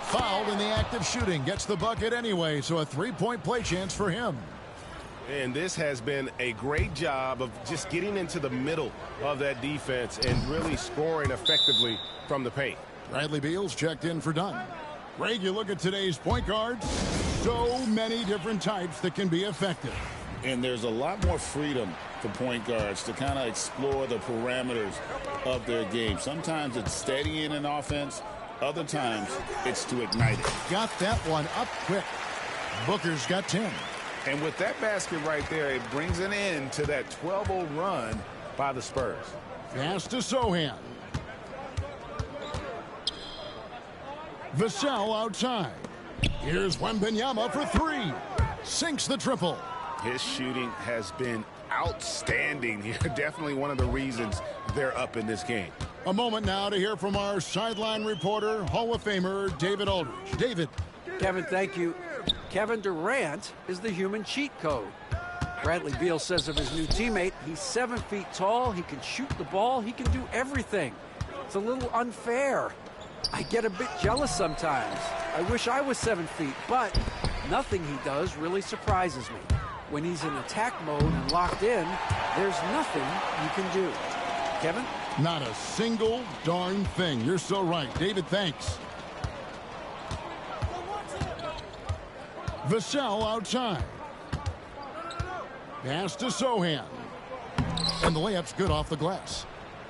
Fouled in the act of shooting. Gets the bucket anyway, so a 3-point play chance for him.
And this has been a great job of just getting into the middle of that defense and really scoring effectively from the paint.
Bradley Beal's checked in for Dunn. Greg, you look at today's point guards. So many different types that can be effective.
And there's a lot more freedom for point guards to kind of explore the parameters of their game. Sometimes it's steadying an offense. Other times it's to ignite it.
Got that one up quick. Booker's got 10.
And with that basket right there, it brings an end to that 12-0 run by the Spurs.
Pass to Sohan. Vassell outside. Here's Wembanyama for three. Sinks the triple.
His shooting has been outstanding here. Definitely one of the reasons they're up in this game.
A moment now to hear from our sideline reporter, Hall of Famer David Aldridge. David.
Kevin, thank you. Kevin Durant is the human cheat code. Bradley Beal says of his new teammate, he's 7 feet tall, he can shoot the ball, he can do everything. It's a little unfair. I get a bit jealous sometimes. I wish I was 7 feet, but nothing he does really surprises me. When he's in attack mode and locked in, there's nothing you can do. Kevin?
Not a single darn thing. You're so right. David, thanks. Vassell outside. Pass to Sohan. And the layup's good off the glass.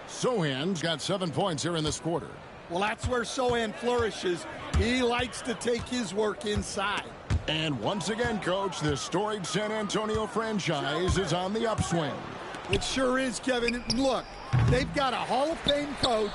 Sohan's got 7 points here in this quarter.
Well, that's where Sohan flourishes. He likes to take his work inside.
And once again, Coach, the storied San Antonio franchise is on the upswing.
It sure is, Kevin. Look, they've got a Hall of Fame coach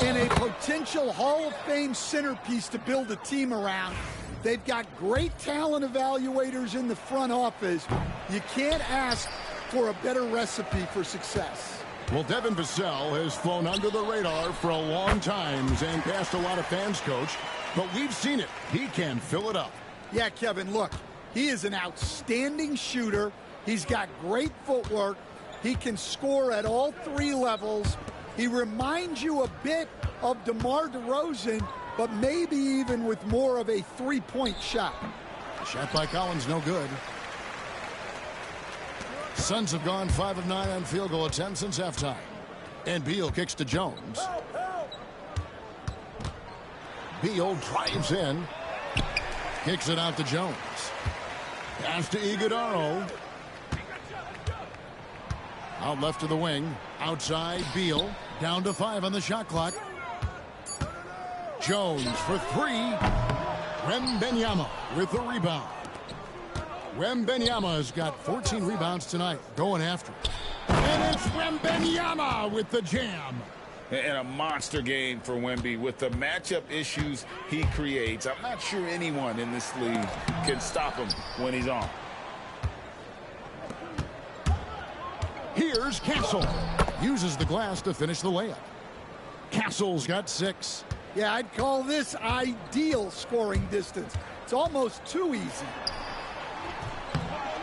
and a potential Hall of Fame centerpiece to build a team around. They've got great talent evaluators in the front office. You can't ask for a better recipe for success.
Well, Devin Vassell has flown under the radar for a long time and passed a lot of fans, Coach. But we've seen it. He can fill it up.
Yeah, Kevin, look, he is an outstanding shooter. He's got great footwork. He can score at all three levels. He reminds you a bit of DeMar DeRozan, but maybe even with more of a three-point shot.
The shot by Collins, no good. Suns have gone 5 of 9 on field goal attempts since halftime. And Beal kicks to Jones. Beal drives in. Kicks it out to Jones. Pass to Iguodala. Out left to the wing. Outside, Beal. Down to 5 on the shot clock. Jones for 3. Wembanyama with the rebound. Wembanyama has got 14 rebounds tonight. Going after it. And it's Wembanyama with the jam.
And a monster game for Wemby with the matchup issues he creates. I'm not sure anyone in this league can stop him when he's on.
Here's Castle. Uses the glass to finish the layup. Castle's got 6.
Yeah, I'd call this ideal scoring distance. It's almost too easy.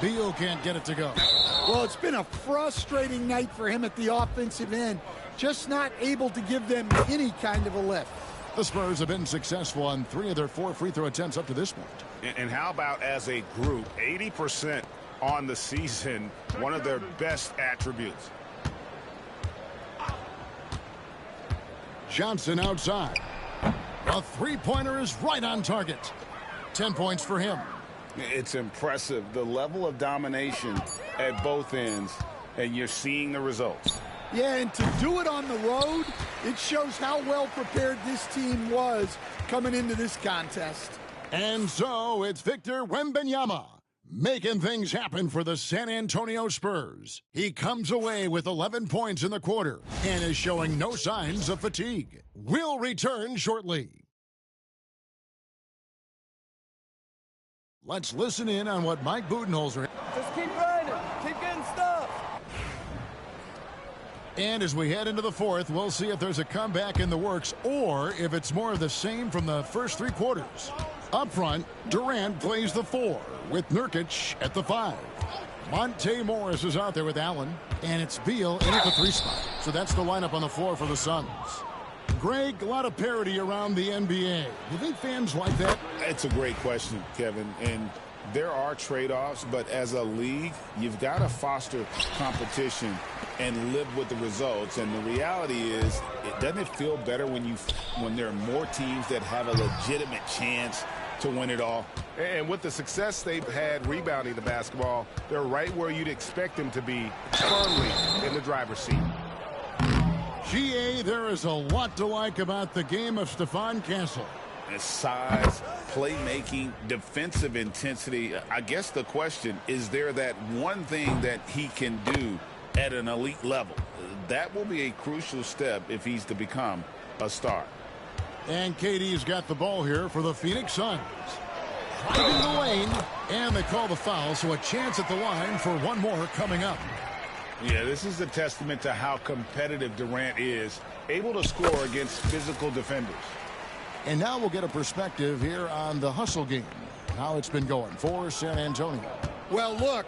Beal can't get it to go.
Well, it's been a frustrating night for him at the offensive end. Just not able to give them any kind of a lift.
The Spurs have been successful on 3 of their 4 free throw attempts up to this point.
And how about as a group, 80% on the season, one of their best attributes.
Johnson outside. A three-pointer is right on target. 10 points for him.
It's impressive, the level of domination at both ends, and you're seeing the results.
Yeah, and to do it on the road, it shows how well prepared this team was coming into this contest.
And so it's Victor Wembanyama making things happen for the San Antonio Spurs. He comes away with 11 points in the quarter and is showing no signs of fatigue. We'll return shortly. Let's listen in on what Mike Budenholzer.
Just keep running. Keep getting stuff.
And as we head into the fourth, we'll see if there's a comeback in the works or if it's more of the same from the first 3 quarters. Up front, Durant plays the 4 with Nurkic at the 5. Monte Morris is out there with Allen, and it's Beal in at the 3 spot. So that's the lineup on the floor for the Suns. Greg, a lot of parity around the NBA. Do you think fans like that?
It's a great question, Kevin. And there are trade-offs, but as a league, you've got to foster competition and live with the results. And the reality is, doesn't it feel better when there are more teams that have a legitimate chance to win it all?
And with the success they've had rebounding the basketball, they're right where you'd expect them to be, firmly in the driver's seat.
GA, there is a lot to like about the game of Stephon Castle.
His size, playmaking, defensive intensity. I guess the question, is there that one thing that he can do at an elite level. That will be a crucial step if he's to become a star.
And KD's got the ball here for the Phoenix Suns. Driving the lane, and they call the foul, so a chance at the line for one more coming up.
Yeah, this is a testament to how competitive Durant is, able to score against physical defenders.
And now we'll get a perspective here on the hustle game, how it's been going for San Antonio.
Well, look,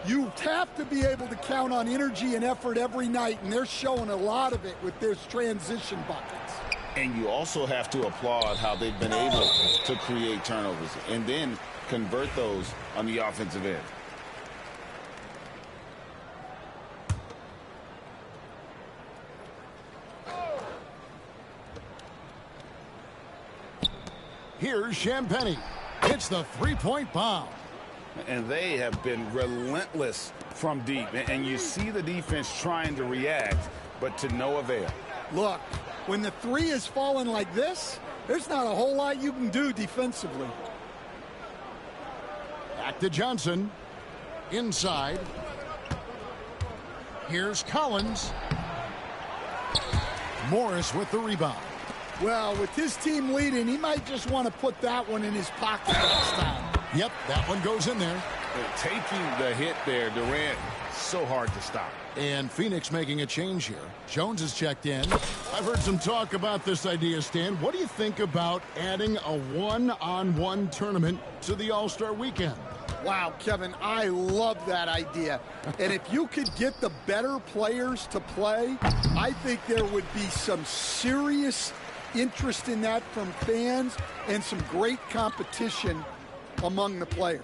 you have to be able to count on energy and effort every night, and they're showing a lot of it with their transition buckets.
And you also have to applaud how they've been able to create turnovers and then convert those on the offensive end.
Here's Champagnie. It's the three-point bomb.
And they have been relentless from deep. And you see the defense trying to react, but to no avail.
Look, when the three is falling like this, there's not a whole lot you can do defensively.
Back to Johnson. Inside. Here's Collins. Morris with the rebound.
Well, with his team leading, he might just want to put that one in his pocket next time.
Yep, that one goes in there.
Taking the hit there, Durant, so hard to stop.
And Phoenix making a change here. Jones is checked in. I've heard some talk about this idea, Stan. What do you think about adding a one-on-one tournament to the All-Star weekend?
Wow, Kevin, I love that idea. And if you could get the better players to play, I think there would be some serious interest in that from fans and some great competition among the players.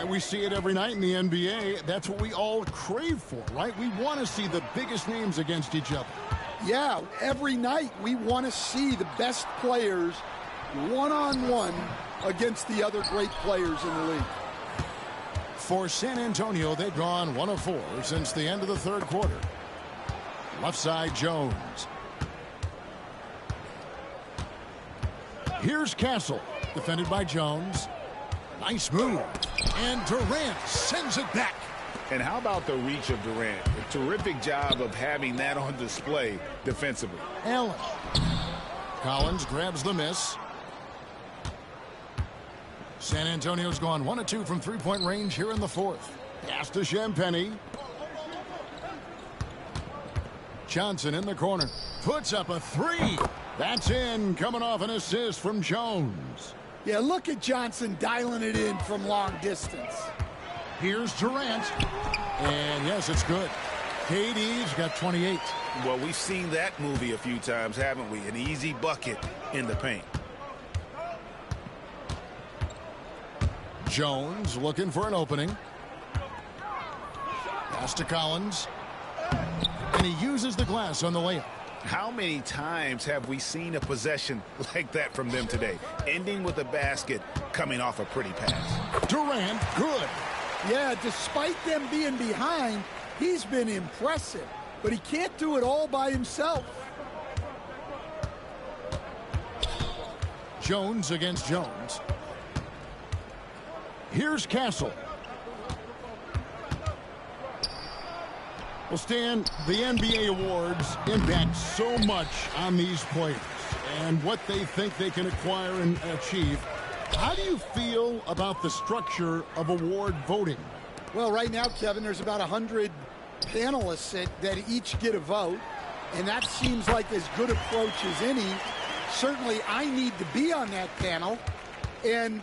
We see it every night in the NBA. That's what we all crave for, right? We want to see the biggest names against each other.
Yeah, every night we want to see the best players one-on-one against the other great players in the league.
For San Antonio, they've gone 1 of 4 since the end of the third quarter. Left side, Jones. Here's Castle, defended by Jones. Nice move. And Durant sends it back.
And how about the reach of Durant? A terrific job of having that on display defensively.
Allen. Collins grabs the miss. San Antonio's gone 1 of 2 from three-point range here in the fourth. Pass to Champagnie. Johnson in the corner. Puts up a three. That's in, coming off an assist from Jones.
Yeah, look at Johnson dialing it in from long distance.
Here's Durant. And yes, it's good. KD's got 28.
Well, we've seen that movie a few times, haven't we? An easy bucket in the paint.
Jones looking for an opening. Pass to Collins. And he uses the glass on the layup.
How many times have we seen a possession like that from them today? Ending with a basket, coming off a pretty pass.
Durant, good.
Yeah, despite them being behind, he's been impressive. But he can't do it all by himself.
Jones against Jones. Here's Castle. Well, Stan, the NBA awards impact so much on these players and what they think they can acquire and achieve. How do you feel about the structure of award voting?
Well, right now, Kevin, there's about 100 panelists that each get a vote, and that seems like as good approach as any. Certainly, I need to be on that panel, and,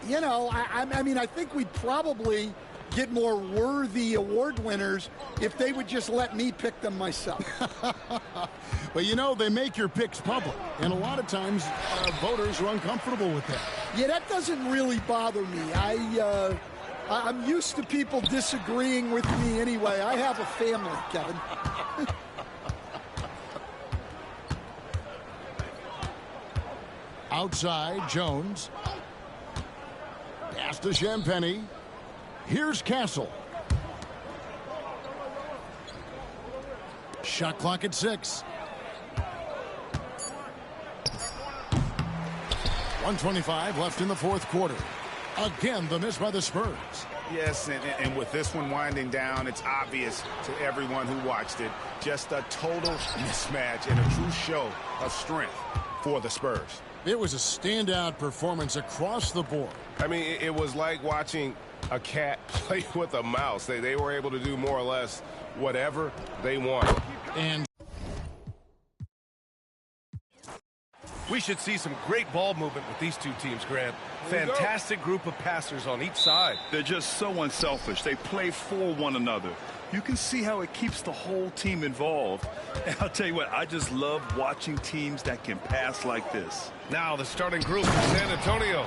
you know, I mean, I think we'd probably get more worthy award winners if they would just let me pick them myself.
But, you know, they make your picks public, and a lot of times voters are uncomfortable with that.
Yeah, that doesn't really bother me. I'm used to people disagreeing with me anyway. I have a family, Kevin.
Outside, Jones. Pass to Champagnie. Here's Castle. Shot clock at 6. 1:25 left in the fourth quarter. Again, the miss by the Spurs.
Yes, and with this one winding down, it's obvious to everyone who watched it. Just a total mismatch and a true show of strength for the Spurs.
It was a standout performance across the board.
I mean, it was like watching a cat play with a mouse. They were able to do more or less whatever they wanted.
And
we should see some great ball movement with these two teams, Grant. Fantastic group of passers on each side.
They're just so unselfish. They play for one another. You can see how it keeps the whole team involved. And I'll tell you what, I just love watching teams that can pass like this.
Now the starting group for San Antonio.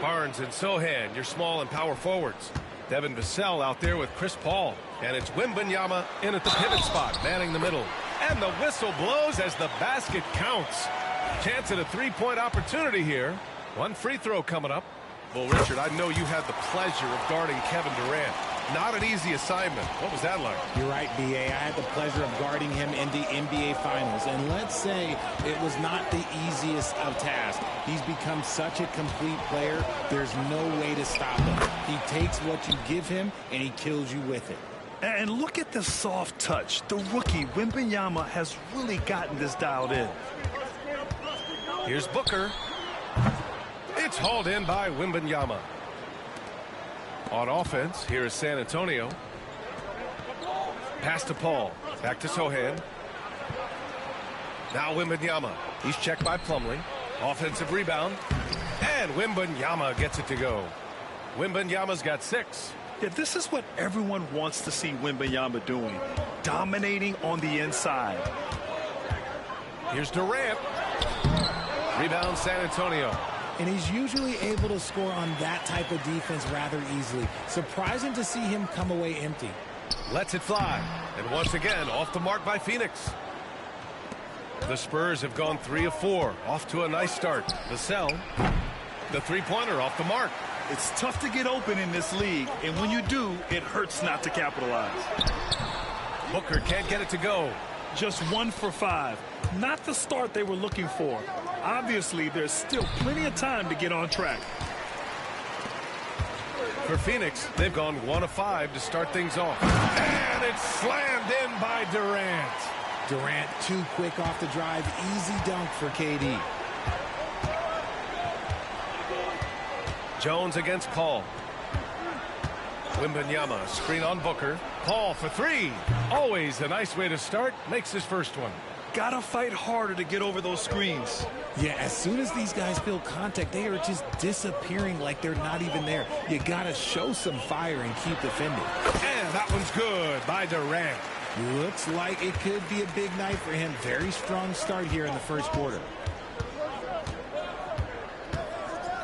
Barnes and Sohan, your small and power forwards. Devin Vassell out there with Chris Paul. And it's Wembanyama in at the pivot spot, manning the middle. And the whistle blows as the basket counts. Chance at a three-point opportunity here. One free throw coming up. Well, Richard, I know you had the pleasure of guarding Kevin Durant. Not an easy assignment. What was that like?
You're right, B.A. I had the pleasure of guarding him in the NBA Finals. And let's say it was not the easiest of tasks. He's become such a complete player, there's no way to stop him. He takes what you give him, and he kills you with it.
And look at the soft touch. The rookie, Wembanyama, has really gotten this dialed in.
Here's Booker. It's hauled in by Wembanyama. On offense, here is San Antonio. Pass to Paul. Back to Sohan. Now Wembanyama. He's checked by Plumlee. Offensive rebound. And Wembanyama gets it to go. Wembanyama's got 6.
Yeah, this is what everyone wants to see Wembanyama doing. Dominating on the inside.
Here's Durant. Rebound San Antonio.
And he's usually able to score on that type of defense rather easily. Surprising to see him come away empty.
Lets it fly. And once again, off the mark by Phoenix. The Spurs have gone 3 of 4. Off to a nice start. Vassell. The three-pointer off the mark.
It's tough to get open in this league, and when you do, it hurts not to capitalize.
Booker can't get it to go.
Just 1 for 5. Not the start they were looking for. Obviously, there's still plenty of time to get on track.
For Phoenix, they've gone 1 of 5 to start things off. And it's slammed in by Durant.
Durant too quick off the drive. Easy dunk for KD.
Jones against Paul. Wembanyama, screen on Booker. Paul for 3. Always a nice way to start. Makes his first one.
Gotta fight harder to get over those screens.
Yeah, as soon as these guys feel contact, they are just disappearing like they're not even there. You gotta show some fire and keep defending.
And that one's good by Durant.
Looks like it could be a big night for him. Very strong start here in the first quarter.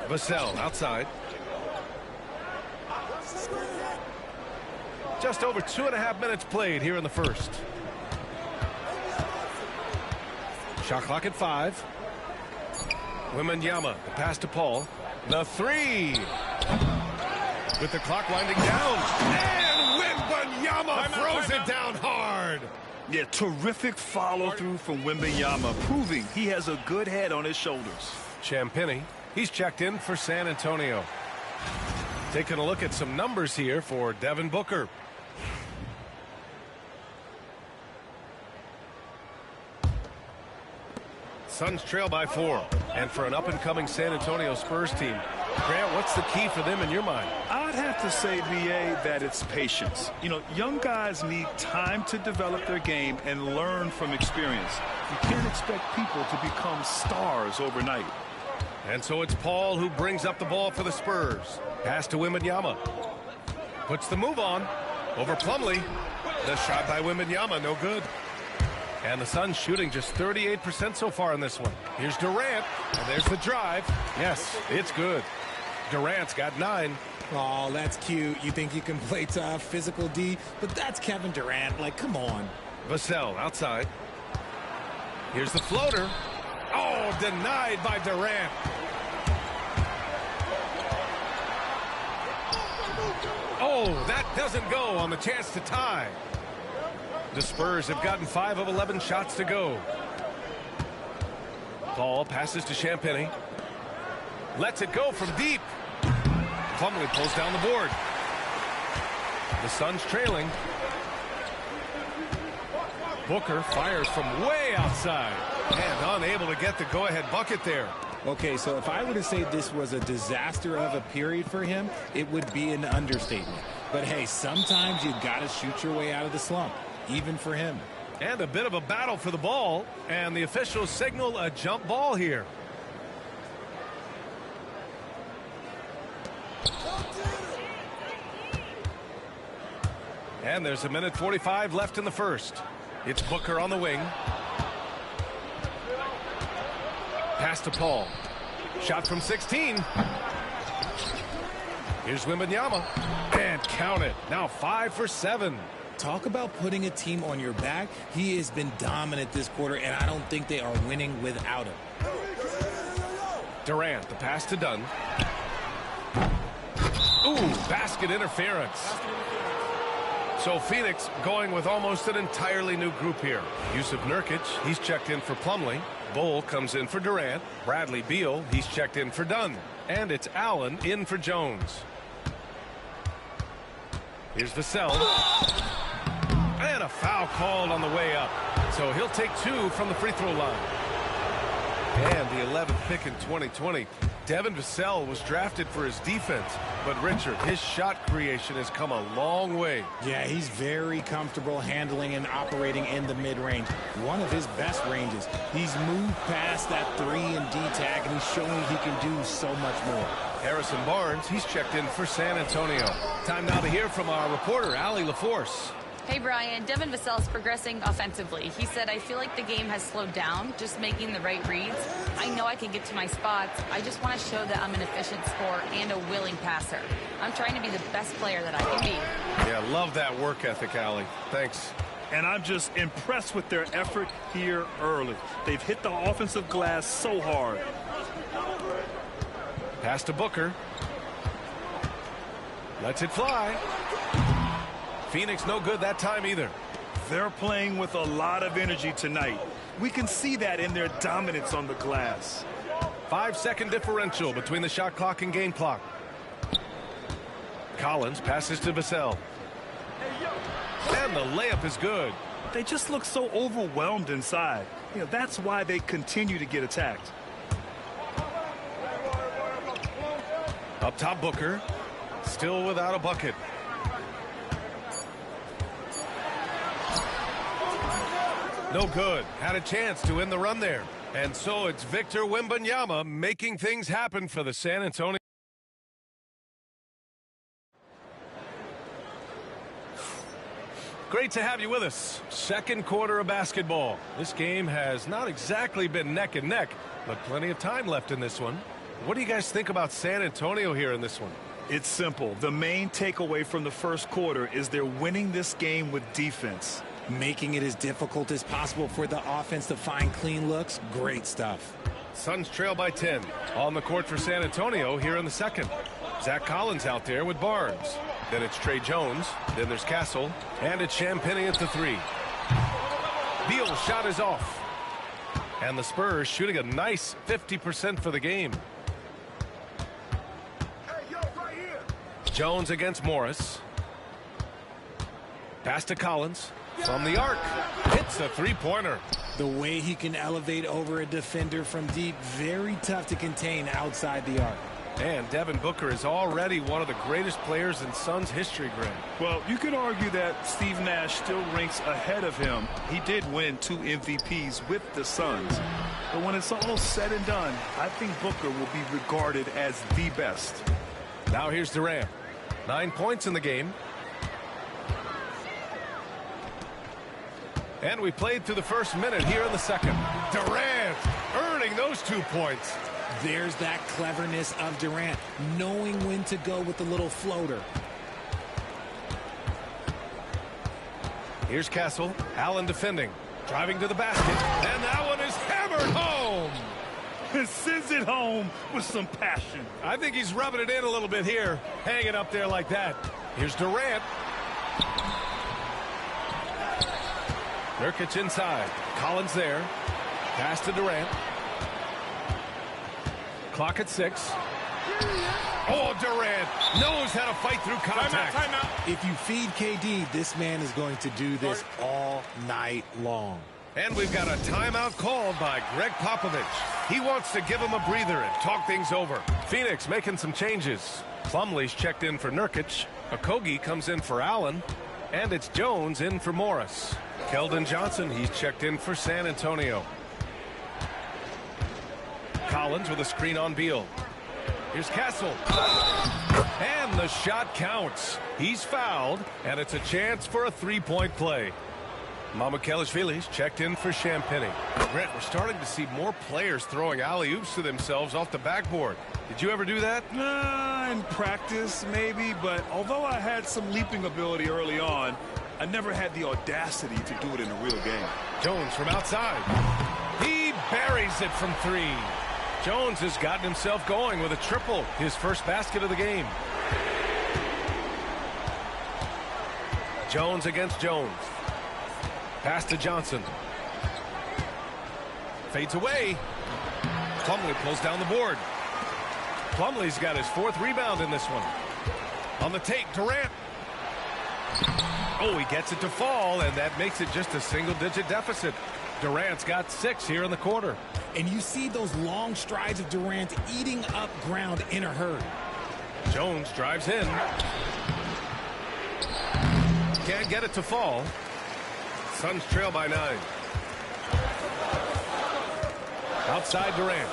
Vassell outside. Just over 2.5 minutes played here in the first. Shot clock at 5. Wembanyama, the pass to Paul. The 3. With the clock winding down. And Wembanyama throws it down hard.
Yeah, terrific follow-through from Wembanyama, proving he has a good head on his shoulders.
Champagnie, he's checked in for San Antonio. Taking a look at some numbers here for Devin Booker. Suns trail by 4. And for an up-and-coming San Antonio Spurs team, Grant, what's the key for them in your mind?
I'd have to say, B.A., that it's patience. You know, young guys need time to develop their game and learn from experience. You can't expect people to become stars overnight.
And so it's Paul who brings up the ball for the Spurs. Pass to Wembanyama. Puts the move on. Over Plumlee. The shot by Wembanyama, no good. And the Suns shooting just 38% so far in this one. Here's Durant, and there's the drive. Yes, it's good. Durant's got 9.
Oh, that's cute. You think you can play tough, physical D, but that's Kevin Durant. Like, come on.
Vassell outside. Here's the floater. Oh, denied by Durant. Oh, that doesn't go on the chance to tie. The Spurs have gotten 5 of 11 shots to go. Paul passes to Champagnie. Lets it go from deep. Plumlee pulls down the board. The Suns trailing. Booker fires from way outside and unable to get the go-ahead bucket there.
Okay, so if I were to say this was a disaster of a period for him, it would be an understatement. But hey, sometimes you got to shoot your way out of the slump, even for him.
And a bit of a battle for the ball, and the officials signal a jump ball here. And there's a minute 45 left in the first. It's Booker on the wing. Pass to Paul. Shot from 16. Here's Wembanyama. And count it. Now 5 for 7.
Talk about putting a team on your back. He has been dominant this quarter, and I don't think they are winning without him.
Durant, the pass to Dunn. Ooh, basket interference. So Phoenix going with almost an entirely new group here. Yusuf Nurkic, he's checked in for Plumlee. Bull comes in for Durant. Bradley Beal, he's checked in for Dunn. And it's Allen in for Jones. Here's Vassell. And a foul called on the way up. So he'll take 2 from the free throw line. And the 11th pick in 2020. Devin Vassell was drafted for his defense. But Richard, his shot creation has come a long way.
Yeah, he's very comfortable handling and operating in the mid-range. One of his best ranges. He's moved past that 3 and D tag, and he's showing he can do so much more.
Harrison Barnes, he's checked in for San Antonio. Time now to hear from our reporter, Allie LaForce.
Hey, Brian. Devin Vassell's progressing offensively. He said, I feel like the game has slowed down, just making the right reads. I know I can get to my spots. I just want to show that I'm an efficient scorer and a willing passer. I'm trying to be the best player that I can be.
Yeah, love that work ethic, Allie. Thanks.
And I'm just impressed with their effort here early. They've hit the offensive glass so hard.
Pass to Booker. Lets it fly. Phoenix no good that time either.
They're playing with a lot of energy tonight. We can see that in their dominance on the glass.
5-second differential between the shot clock and game clock. Collins passes to Vassell. And the layup is good.
They just look so overwhelmed inside. You know, that's why they continue to get attacked.
Up top, Booker. Still without a bucket. No good. Had a chance to end the run there. And so it's Victor Wembanyama making things happen for the San Antonio. Great to have you with us. Second quarter of basketball. This game has not exactly been neck and neck, but plenty of time left in this one. What do you guys think about San Antonio here in this one?
It's simple. The main takeaway from the first quarter is they're winning this game with defense.
Making it as difficult as possible for the offense to find clean looks. Great stuff.
Suns trail by 10. On the court for San Antonio here in the second. Zach Collins out there with Barnes. Then it's Trey Jones. Then there's Castle. And it's Champagnie at the 3. Beal's shot is off. And the Spurs shooting a nice 50% for the game. Jones against Morris. Pass to Collins. From the arc. Hits a three-pointer.
The way he can elevate over a defender from deep, very tough to contain outside the arc.
And Devin Booker is already one of the greatest players in Suns history, Greg.
Well, you could argue that Steve Nash still ranks ahead of him. He did win 2 MVPs with the Suns. But when it's all said and done, I think Booker will be regarded as the best.
Now here's Durant. 9 points in the game. And we played through the first minute here in the second. Durant earning those 2 points.
There's that cleverness of Durant, knowing when to go with the little floater.
Here's Castle. Allen defending. Driving to the basket. And that one is hammered home.
Sends it home with some passion.
I think he's rubbing it in a little bit here. Hanging up there like that. Here's Durant. Nurkic inside. Collins there. Pass to Durant. Clock at 6. Oh, Durant knows how to fight through contact.
Timeout. If you feed KD, this man is going to do this all night long.
And we've got a timeout called by Greg Popovich. He wants to give him a breather and talk things over. Phoenix making some changes. Plumlee's checked in for Nurkic. Okogie comes in for Allen. And it's Jones in for Morris. Keldon Johnson, he's checked in for San Antonio. Collins with a screen on Beal. Here's Castle. And the shot counts. He's fouled, and it's a chance for a three-point play. Mamukelashvili's checked in for Champagny. Grant, we're starting to see more players throwing alley-oops to themselves off the backboard. Did you ever do that?
In practice, maybe, but although I had some leaping ability early on, I never had the audacity to do it in a real game.
Jones from outside. He buries it from three. Jones has gotten himself going with a triple, his first basket of the game. Jones against Jones. Pass to Johnson. Fades away. Plumlee pulls down the board. Plumlee's got his fourth rebound in this one. On the take, Durant. Oh, he gets it to fall, and that makes it just a single-digit deficit. Durant's got 6 here in the quarter.
And you see those long strides of Durant eating up ground in a hurry.
Jones drives in. Can't get it to fall. Suns trail by 9. Outside Durant.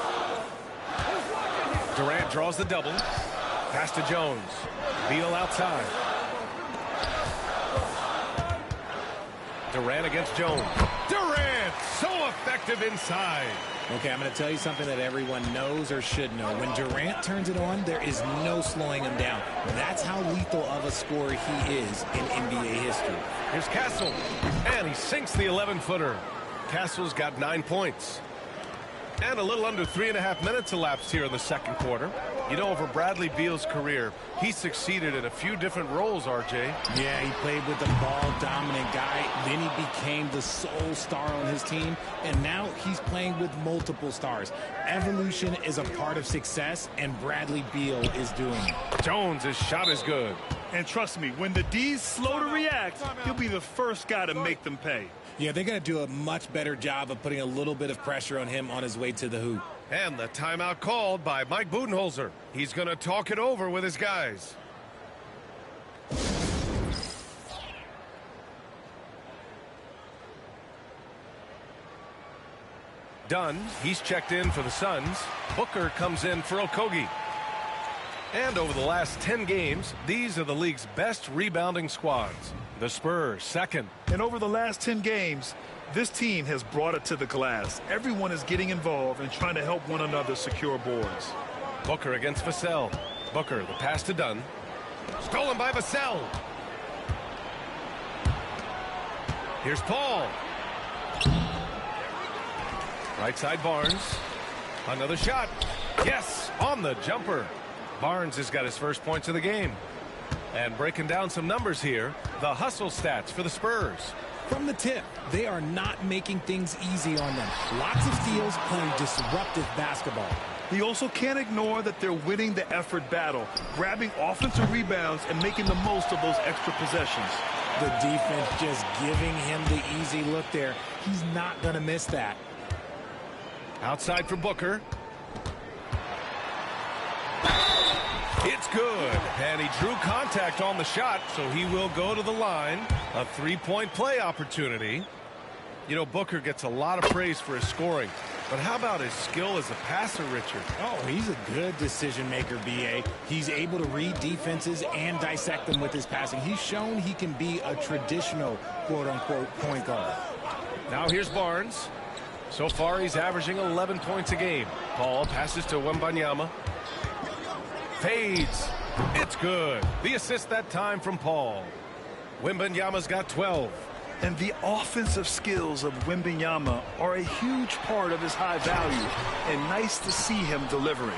Durant draws the double. Pass to Jones. Beal outside. Durant against Jones. Durant, so effective inside.
Okay, I'm going to tell you something that everyone knows or should know. When Durant turns it on, there is no slowing him down. That's how lethal of a scorer he is in NBA history.
Here's Castle, and he sinks the 11-footer. Castle's got 9 points. And a little under 3.5 minutes elapsed here in the second quarter. You know, over Bradley Beal's career, he succeeded in a few different roles, RJ.
Yeah, he played with the ball-dominant guy. Then he became the sole star on his team. And now he's playing with multiple stars. Evolution is a part of success, and Bradley Beal is doing it.
Jones' shot is good.
And trust me, when the D's slow to react, he'll be the first guy to make them pay.
Yeah, they're going to do a much better job of putting a little bit of pressure on him on his way to the hoop.
And the timeout called by Mike Budenholzer. He's going to talk it over with his guys. Dunn, he's checked in for the Suns. Booker comes in for Okogie. And over the last 10 games, these are the league's best rebounding squads. The Spurs, second.
And over the last 10 games, this team has brought it to the glass. Everyone is getting involved and trying to help one another secure boards.
Booker against Vassell. Booker, the pass to Dunn. Stolen by Vassell. Here's Paul. Right side Barnes. Another shot. Yes, on the jumper. Barnes has got his first points of the game. And breaking down some numbers here, the hustle stats for the Spurs.
From the tip, they are not making things easy on them. Lots of steals, playing disruptive basketball.
He also can't ignore that they're winning the effort battle, grabbing offensive rebounds and making the most of those extra possessions.
The defense just giving him the easy look there. He's not going to miss that.
Outside for Booker. It's good, and he drew contact on the shot, so he will go to the line. A three-point play opportunity. You know, Booker gets a lot of praise for his scoring, but how about his skill as a passer, Richard?
Oh, he's a good decision maker, B.A. He's able to read defenses and dissect them with his passing. He's shown he can be a traditional, quote-unquote, point guard.
Now here's Barnes. So far, he's averaging 11 points a game. Paul passes to Wembanyama. Fades. It's good. The assist that time from Paul. Wembanyama's got 12.
And the offensive skills of Wembanyama are a huge part of his high value. And nice to see him delivering.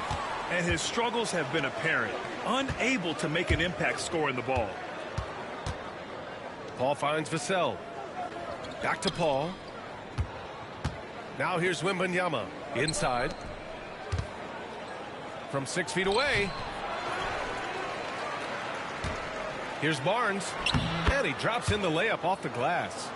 And his struggles have been apparent. Unable to make an impact scoring the ball.
Paul finds Vassell. Back to Paul. Now here's Wembanyama. Inside. From 6 feet away. Here's Barnes, and he drops in the layup off the glass.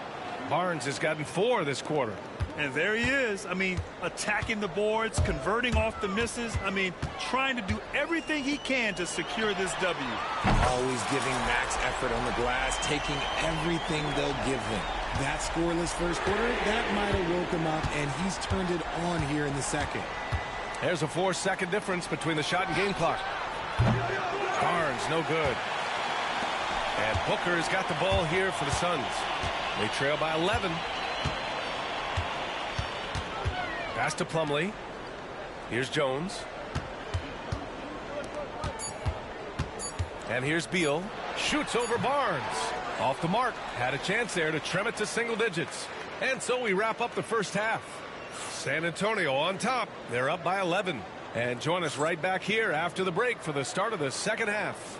Barnes has gotten 4 this quarter.
And there he is. I mean, attacking the boards, converting off the misses. I mean, trying to do everything he can to secure this W.
Always giving max effort on the glass, taking everything they'll give him. That scoreless first quarter, that might have woke him up, and he's turned it on here in the second.
There's a 4-second difference between the shot and game clock. Barnes, no good. And Booker has got the ball here for the Suns. They trail by 11. Pass to Plumlee. Here's Jones. And here's Beal. Shoots over Barnes. Off the mark. Had a chance there to trim it to single digits. And so we wrap up the first half. San Antonio on top. They're up by 11. And join us right back here after the break for the start of the second half.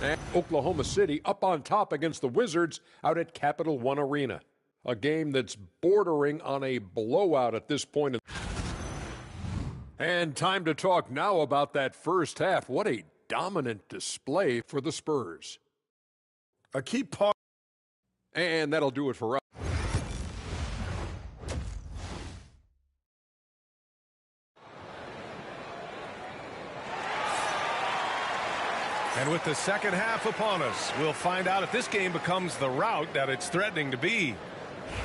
And Oklahoma City up on top against the Wizards out at Capital One Arena. A game that's bordering on a blowout at this point. And time to talk now about that first half. What a dominant display for the Spurs.
A key part.
And that'll do it for us.
And with the second half upon us, we'll find out if this game becomes the rout that it's threatening to be.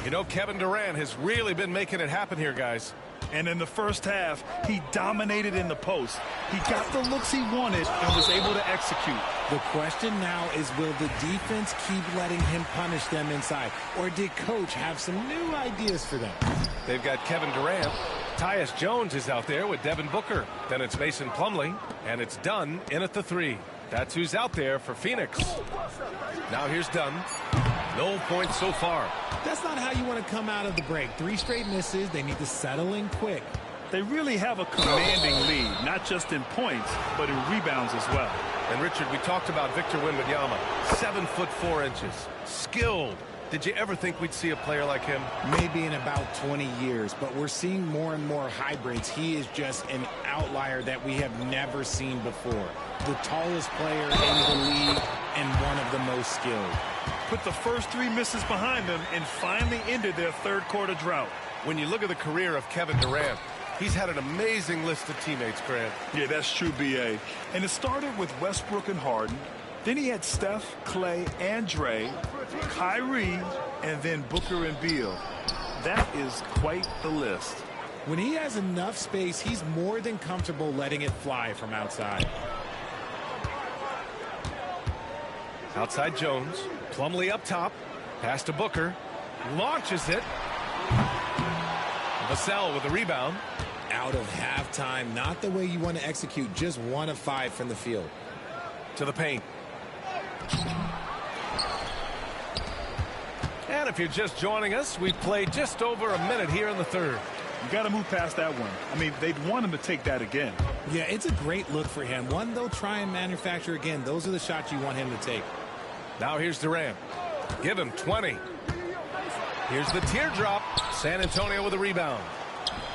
You know, Kevin Durant has really been making it happen here, guys.
And in the first half, he dominated in the post. He got the looks he wanted and was able to execute.
The question now is, will the defense keep letting him punish them inside? Or did Coach have some new ideas for them?
They've got Kevin Durant. Tyus Jones is out there with Devin Booker. Then it's Mason Plumlee. And it's Dunn in at the 3. That's who's out there for Phoenix. Now here's Dunn. No points so far.
That's not how you want to come out of the break. 3 straight misses. They need to settle in quick.
They really have a commanding lead, not just in points, but in rebounds as well.
And Richard, we talked about Victor Wembanyama, 7'4", skilled. Did you ever think we'd see a player like him?
Maybe in about 20 years, but we're seeing more and more hybrids. He is just an outlier that we have never seen before. The tallest player in the league and one of the most skilled.
Put the first 3 misses behind them and finally ended their third quarter drought.
When you look at the career of Kevin Durant, he's had an amazing list of teammates, Grant.
Yeah, that's true, B.A. And it started with Westbrook and Harden. Then he had Steph, Clay, and Dre, Kyrie, and then Booker and Beal. That is quite the list.
When he has enough space, he's more than comfortable letting it fly from outside.
Outside Jones. Plumlee up top. Pass to Booker. Launches it. Vassell with the rebound.
Out of halftime. Not the way you want to execute. Just 1 of 5 from the field.
To the paint. And if you're just joining us, we've played just over a minute here in the third.
You got to move past that one. I mean, they'd want him to take that again.
Yeah, it's a great look for him. One they'll try and manufacture again. Those are the shots you want him to take.
Now here's Durant. Give him 20. Here's the teardrop. San Antonio with a rebound.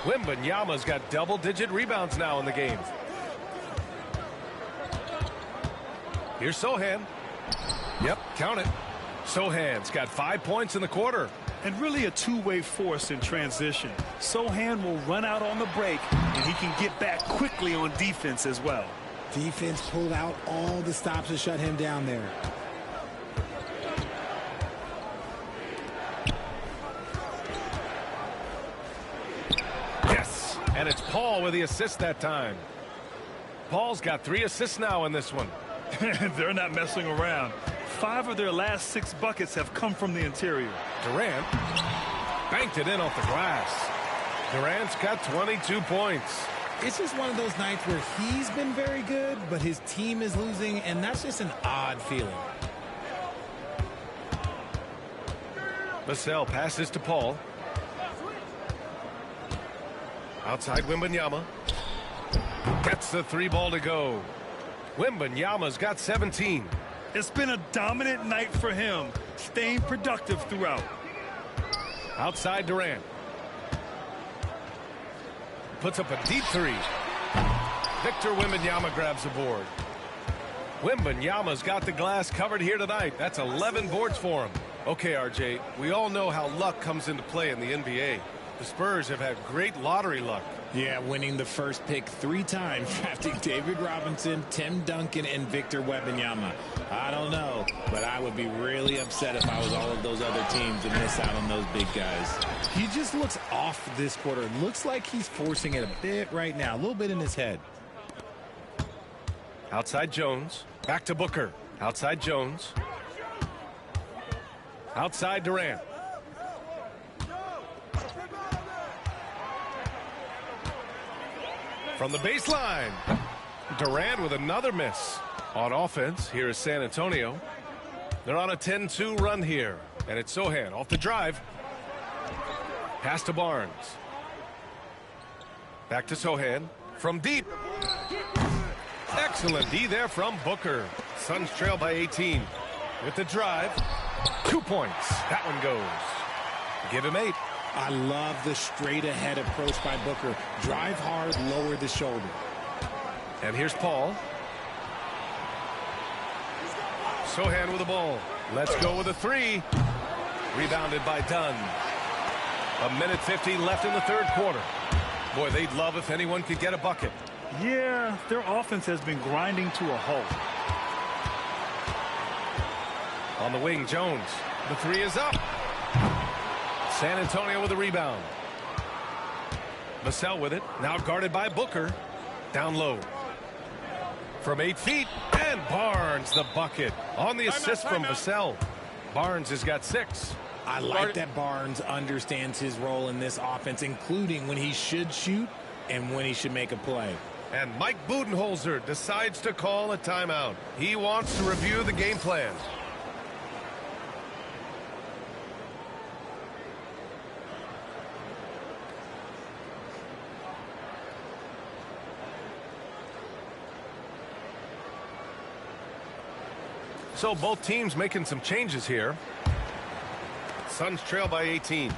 Wembanyama's got double-digit rebounds now in the game. Here's Sohan. Yep, count it. Sohan's got 5 points in the quarter.
And really a two-way force in transition. Sohan will run out on the break, and he can get back quickly on defense as well.
Defense pulled out all the stops to shut him down there.
Yes, and it's Paul with the assist that time. Paul's got 3 assists now in this one.
They're not messing around. 5 of their last 6 buckets have come from the interior.
Durant banked it in off the glass. Durant's got 22 points.
It's just one of those nights where he's been very good, but his team is losing, and that's just an odd feeling.
Vassell passes to Paul. Outside Wembanyama. Gets the 3 ball to go. Wembanyama's got 17.
It's been a dominant night for him, staying productive throughout.
Outside Durant. Puts up a deep three. Victor Wembanyama grabs the board. Wembanyama's got the glass covered here tonight. That's 11 boards for him. Okay, RJ, we all know how luck comes into play in the NBA. The Spurs have had great lottery luck.
Yeah, winning the first pick 3 times, drafting David Robinson, Tim Duncan, and Victor Wembanyama. I don't know, but I would be really upset if I was all of those other teams and miss out on those big guys. He just looks off this quarter. It looks like he's forcing it a bit right now, a little bit in his head.
Outside Jones. Back to Booker. Outside Jones. Outside Durant. From the baseline. Durant with another miss. On offense, here is San Antonio. They're on a 10-2 run here. And it's Sochan off the drive. Pass to Barnes. Back to Sochan. From deep. Excellent D there from Booker. Suns trail by 18. With the drive. 2 points. That one goes. Give him 8.
I love the straight-ahead approach by Booker. Drive hard, lower the shoulder.
And here's Paul. Sochan with the ball. Let's go with a 3. Rebounded by Dunn. 1:50 left in the third quarter. Boy, they'd love if anyone could get a bucket.
Yeah, their offense has been grinding to a halt.
On the wing, Jones. The 3 is up. San Antonio with a rebound. Vassell with it. Now guarded by Booker. Down low. From 8 feet. And Barnes the bucket. On the assist from Vassell. Barnes has got 6.
I like that Barnes understands his role in this offense, including when he should shoot and when he should make a play.
And Mike Budenholzer decides to call a timeout. He wants to review the game plan. So both teams making some changes here. Suns trail by 18.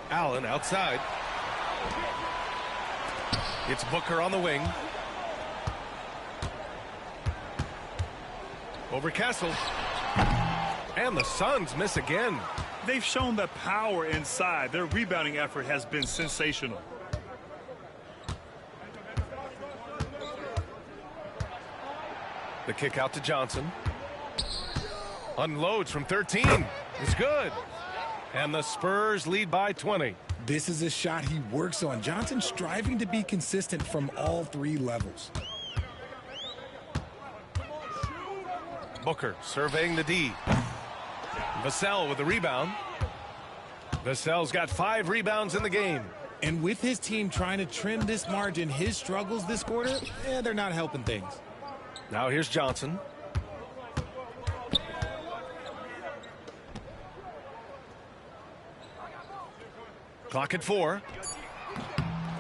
Allen outside. It's Booker on the wing. Over Castle. And the Suns miss again.
They've shown the power inside. Their rebounding effort has been sensational.
The kick out to Johnson. Unloads from 13. It's good. And the Spurs lead by 20.
This is a shot he works on. Johnson striving to be consistent from all 3 levels.
Booker surveying the D. Vassell with the rebound. Vassell's got 5 rebounds in the game.
And with his team trying to trim this margin, his struggles this quarter, they're not helping things.
Now here's Johnson. Clock at 4.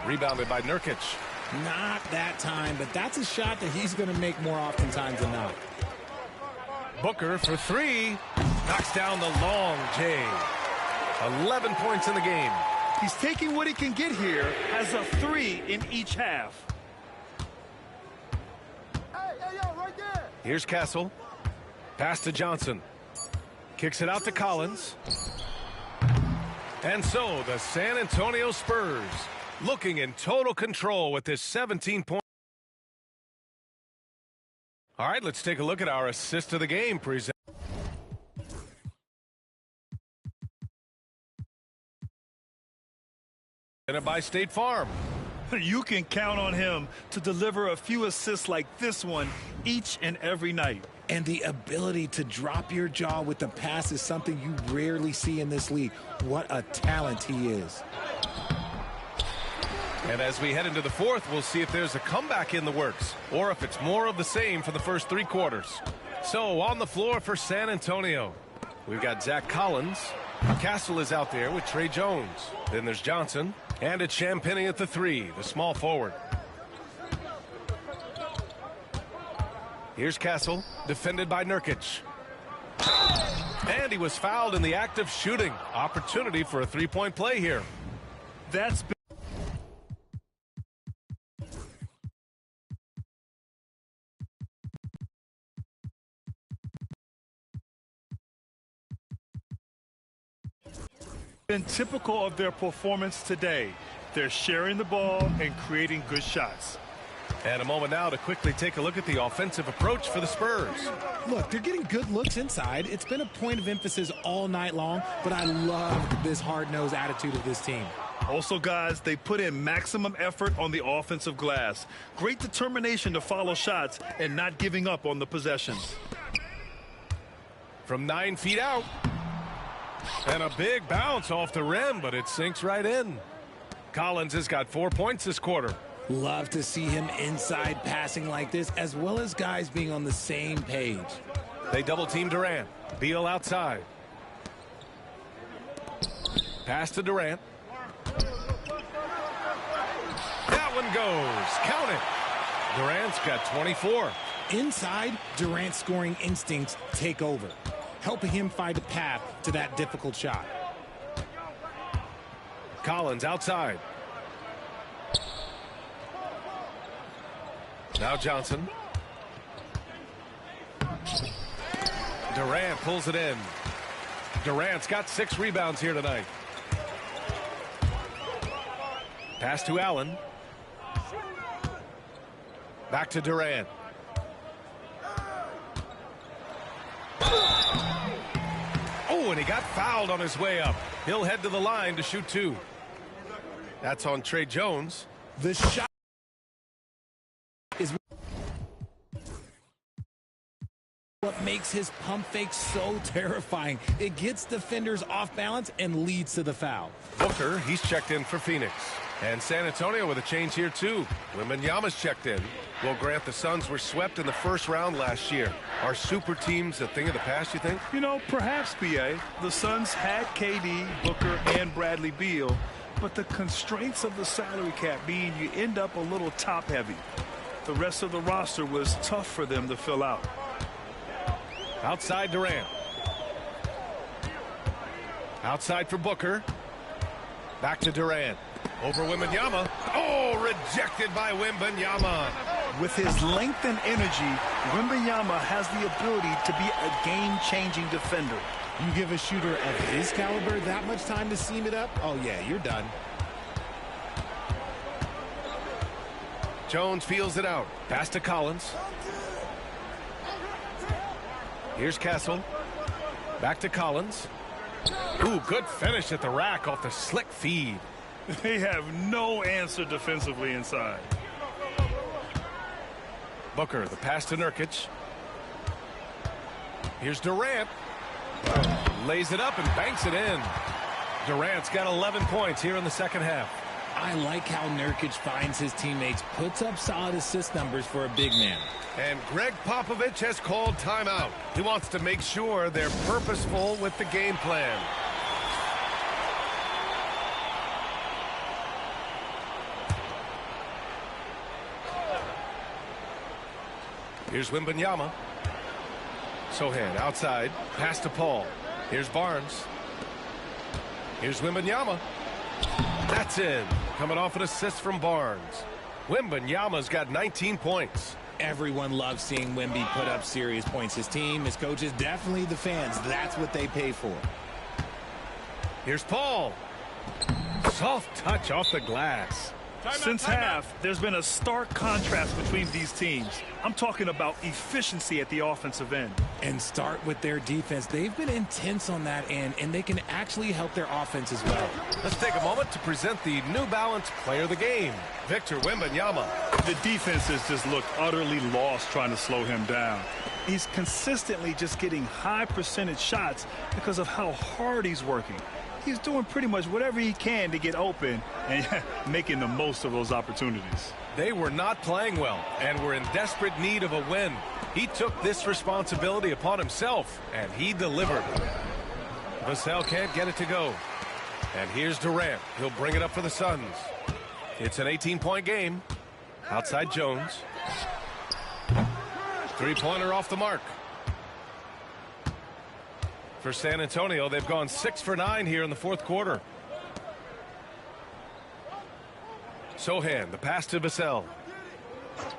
Rebounded by Nurkic.
Not that time, but that's a shot that he's going to make more oftentimes than not.
Booker for 3. Knocks down the long J. 11 points in the game.
He's taking what he can get here as a 3 in each half.
Here's Castle. Pass to Johnson. Kicks it out to Collins. And so the San Antonio Spurs looking in total control with this 17-point. All right, let's take a look at our assist of the game presented by State Farm.
You can count on him to deliver a few assists like this one each and every night.
And the ability to drop your jaw with the pass is something you rarely see in this league. What a talent he is.
And as we head into the fourth, we'll see if there's a comeback in the works or if it's more of the same for the first 3 quarters. So on the floor for San Antonio, we've got Zach Collins. Castle is out there with Trey Jones. Then there's Johnson. And it's Champagnie at the 3, the small forward. Here's Castle, defended by Nurkic. And he was fouled in the act of shooting. Opportunity for a three-point play here.
That's been typical of their performance today. They're sharing the ball and creating good shots.
And a moment now to quickly take a look at the offensive approach for the Spurs.
Look, they're getting good looks inside. It's been a point of emphasis all night long, but I love this hard-nosed attitude of this team.
Also, guys, they put in maximum effort on the offensive glass. Great determination to follow shots and not giving up on the possessions.
From 9 feet out. And a big bounce off the rim, but it sinks right in. Collins has got 4 points this quarter.
Love to see him inside passing like this, as well as guys being on the same page.
They double-team Durant. Beal outside. Pass to Durant. That one goes. Count it. Durant's got 24.
Inside, Durant's scoring instincts take over, helping him find a path to that difficult shot.
Collins outside. Now Johnson. Durant pulls it in. Durant's got 6 rebounds here tonight. Pass to Allen. Back to Durant. Oh, and he got fouled on his way up. He'll head to the line to shoot 2. That's on Trey Jones.
The shot is what makes his pump fake so terrifying. It gets defenders off balance and leads to the foul.
Booker, he's checked in for Phoenix. And San Antonio with a change here, too. Wembanyama's checked in. Well, Grant, the Suns were swept in the first round last year. Are super teams a thing of the past, you think?
You know, perhaps, B.A. The Suns had KD, Booker, and Bradley Beal, but the constraints of the salary cap mean you end up a little top-heavy. The rest of the roster was tough for them to fill out.
Outside Durant. Outside for Booker. Back to Durant. Over Wembanyama. Oh, rejected by Wembanyama.
With his length and energy, Wembanyama has the ability to be a game-changing defender.
You give a shooter of his caliber that much time to seam it up, oh yeah, you're done.
Jones feels it out. Pass to Collins. Here's Castle. Back to Collins. Ooh, good finish at the rack off the slick feed.
They have no answer defensively inside.
Booker, the pass to Nurkic. Here's Durant. Lays it up and banks it in. Durant's got 11 points here in the second half.
I like how Nurkic finds his teammates, puts up solid assist numbers for a big man.
And Greg Popovich has called timeout. He wants to make sure they're purposeful with the game plan. Here's Wembanyama. Sohan outside. Pass to Paul. Here's Barnes. Here's Wembanyama. That's in. Coming off an assist from Barnes. Wembanyama's got 19 points.
Everyone loves seeing Wemby put up serious points. His team, his coaches, definitely the fans. That's what they pay for.
Here's Paul. Soft touch off the glass.
Since half, there's been a stark contrast between these teams. I'm talking about efficiency at the offensive end.
And start with their defense. They've been intense on that end, and they can actually help their offense as well.
Let's take a moment to present the New Balance Player of the Game, Victor Wembanyama.
The defense has just looked utterly lost trying to slow him down. He's consistently just getting high percentage shots because of how hard he's working. He's doing pretty much whatever he can to get open and making the most of those opportunities.
They were not playing well and were in desperate need of a win. He took this responsibility upon himself, and he delivered. Vassell can't get it to go. And here's Durant. He'll bring it up for the Suns. It's an 18-point game. Outside Jones. Three-pointer off the mark. For San Antonio, they've gone 6 for 9 here in the fourth quarter. Sohan, the pass to Vassell.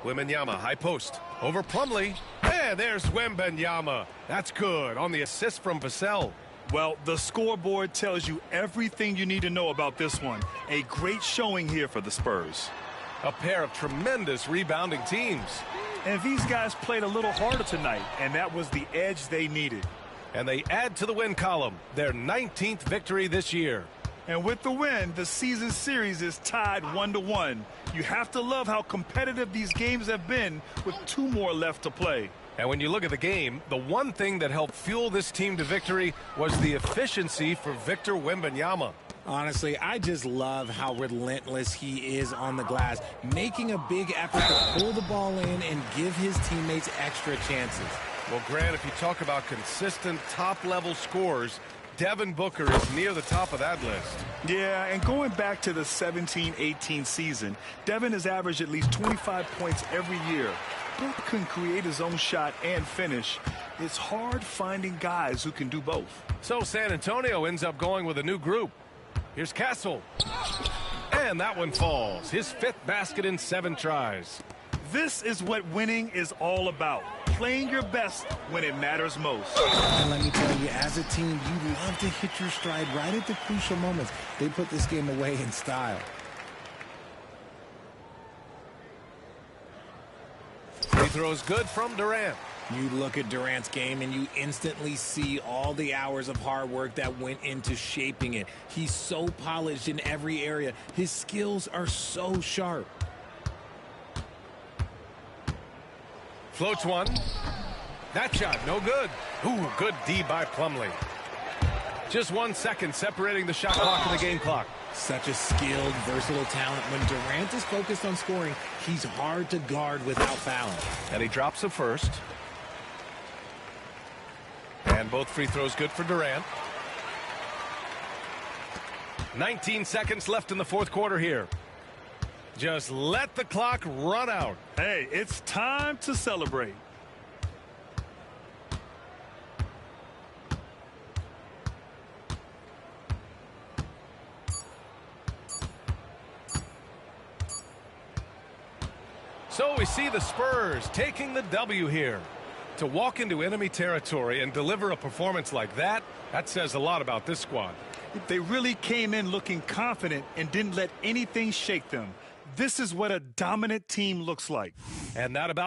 Wembanyama, high post. Over Plumlee. And there's Wembanyama. That's good on the assist from Vassell.
Well, the scoreboard tells you everything you need to know about this one. A great showing here for the Spurs.
A pair of tremendous rebounding teams.
And these guys played a little harder tonight, and that was the edge they needed.
And they add to the win column, their 19th victory this year.
And with the win, the season series is tied 1-1. You have to love how competitive these games have been with 2 more left to play.
And when you look at the game, the one thing that helped fuel this team to victory was the efficiency for Victor Wembanyama.
Honestly, I just love how relentless he is on the glass, making a big effort to pull the ball in and give his teammates extra chances.
Well, Grant, if you talk about consistent top-level scores, Devin Booker is near the top of that list.
Yeah, and going back to the 17-18 season, Devin has averaged at least 25 points every year. Booker can create his own shot and finish. It's hard finding guys who can do both.
So San Antonio ends up going with a new group. Here's Castle. And that one falls. His 5th basket in 7 tries.
This is what winning is all about. Playing your best when it matters most.
And let me tell you, as a team, you love to hit your stride right at the crucial moments. They put this game away in style.
Free throws good from Durant.
You look at Durant's game and you instantly see all the hours of hard work that went into shaping it. He's so polished in every area. His skills are so sharp.
Floats one. That shot, no good. Ooh, good D by Plumlee. Just 1 second separating the shot clock and the game clock.
Such a skilled, versatile talent. When Durant is focused on scoring, he's hard to guard without fouling.
And he drops the first. And both free throws good for Durant. 19 seconds left in the fourth quarter here. Just let the clock run out.
Hey, it's time to celebrate.
So we see the Spurs taking the W here. To walk into enemy territory and deliver a performance like that, that says a lot about this squad.
They really came in looking confident and didn't let anything shake them. This is what a dominant team looks like.
And that about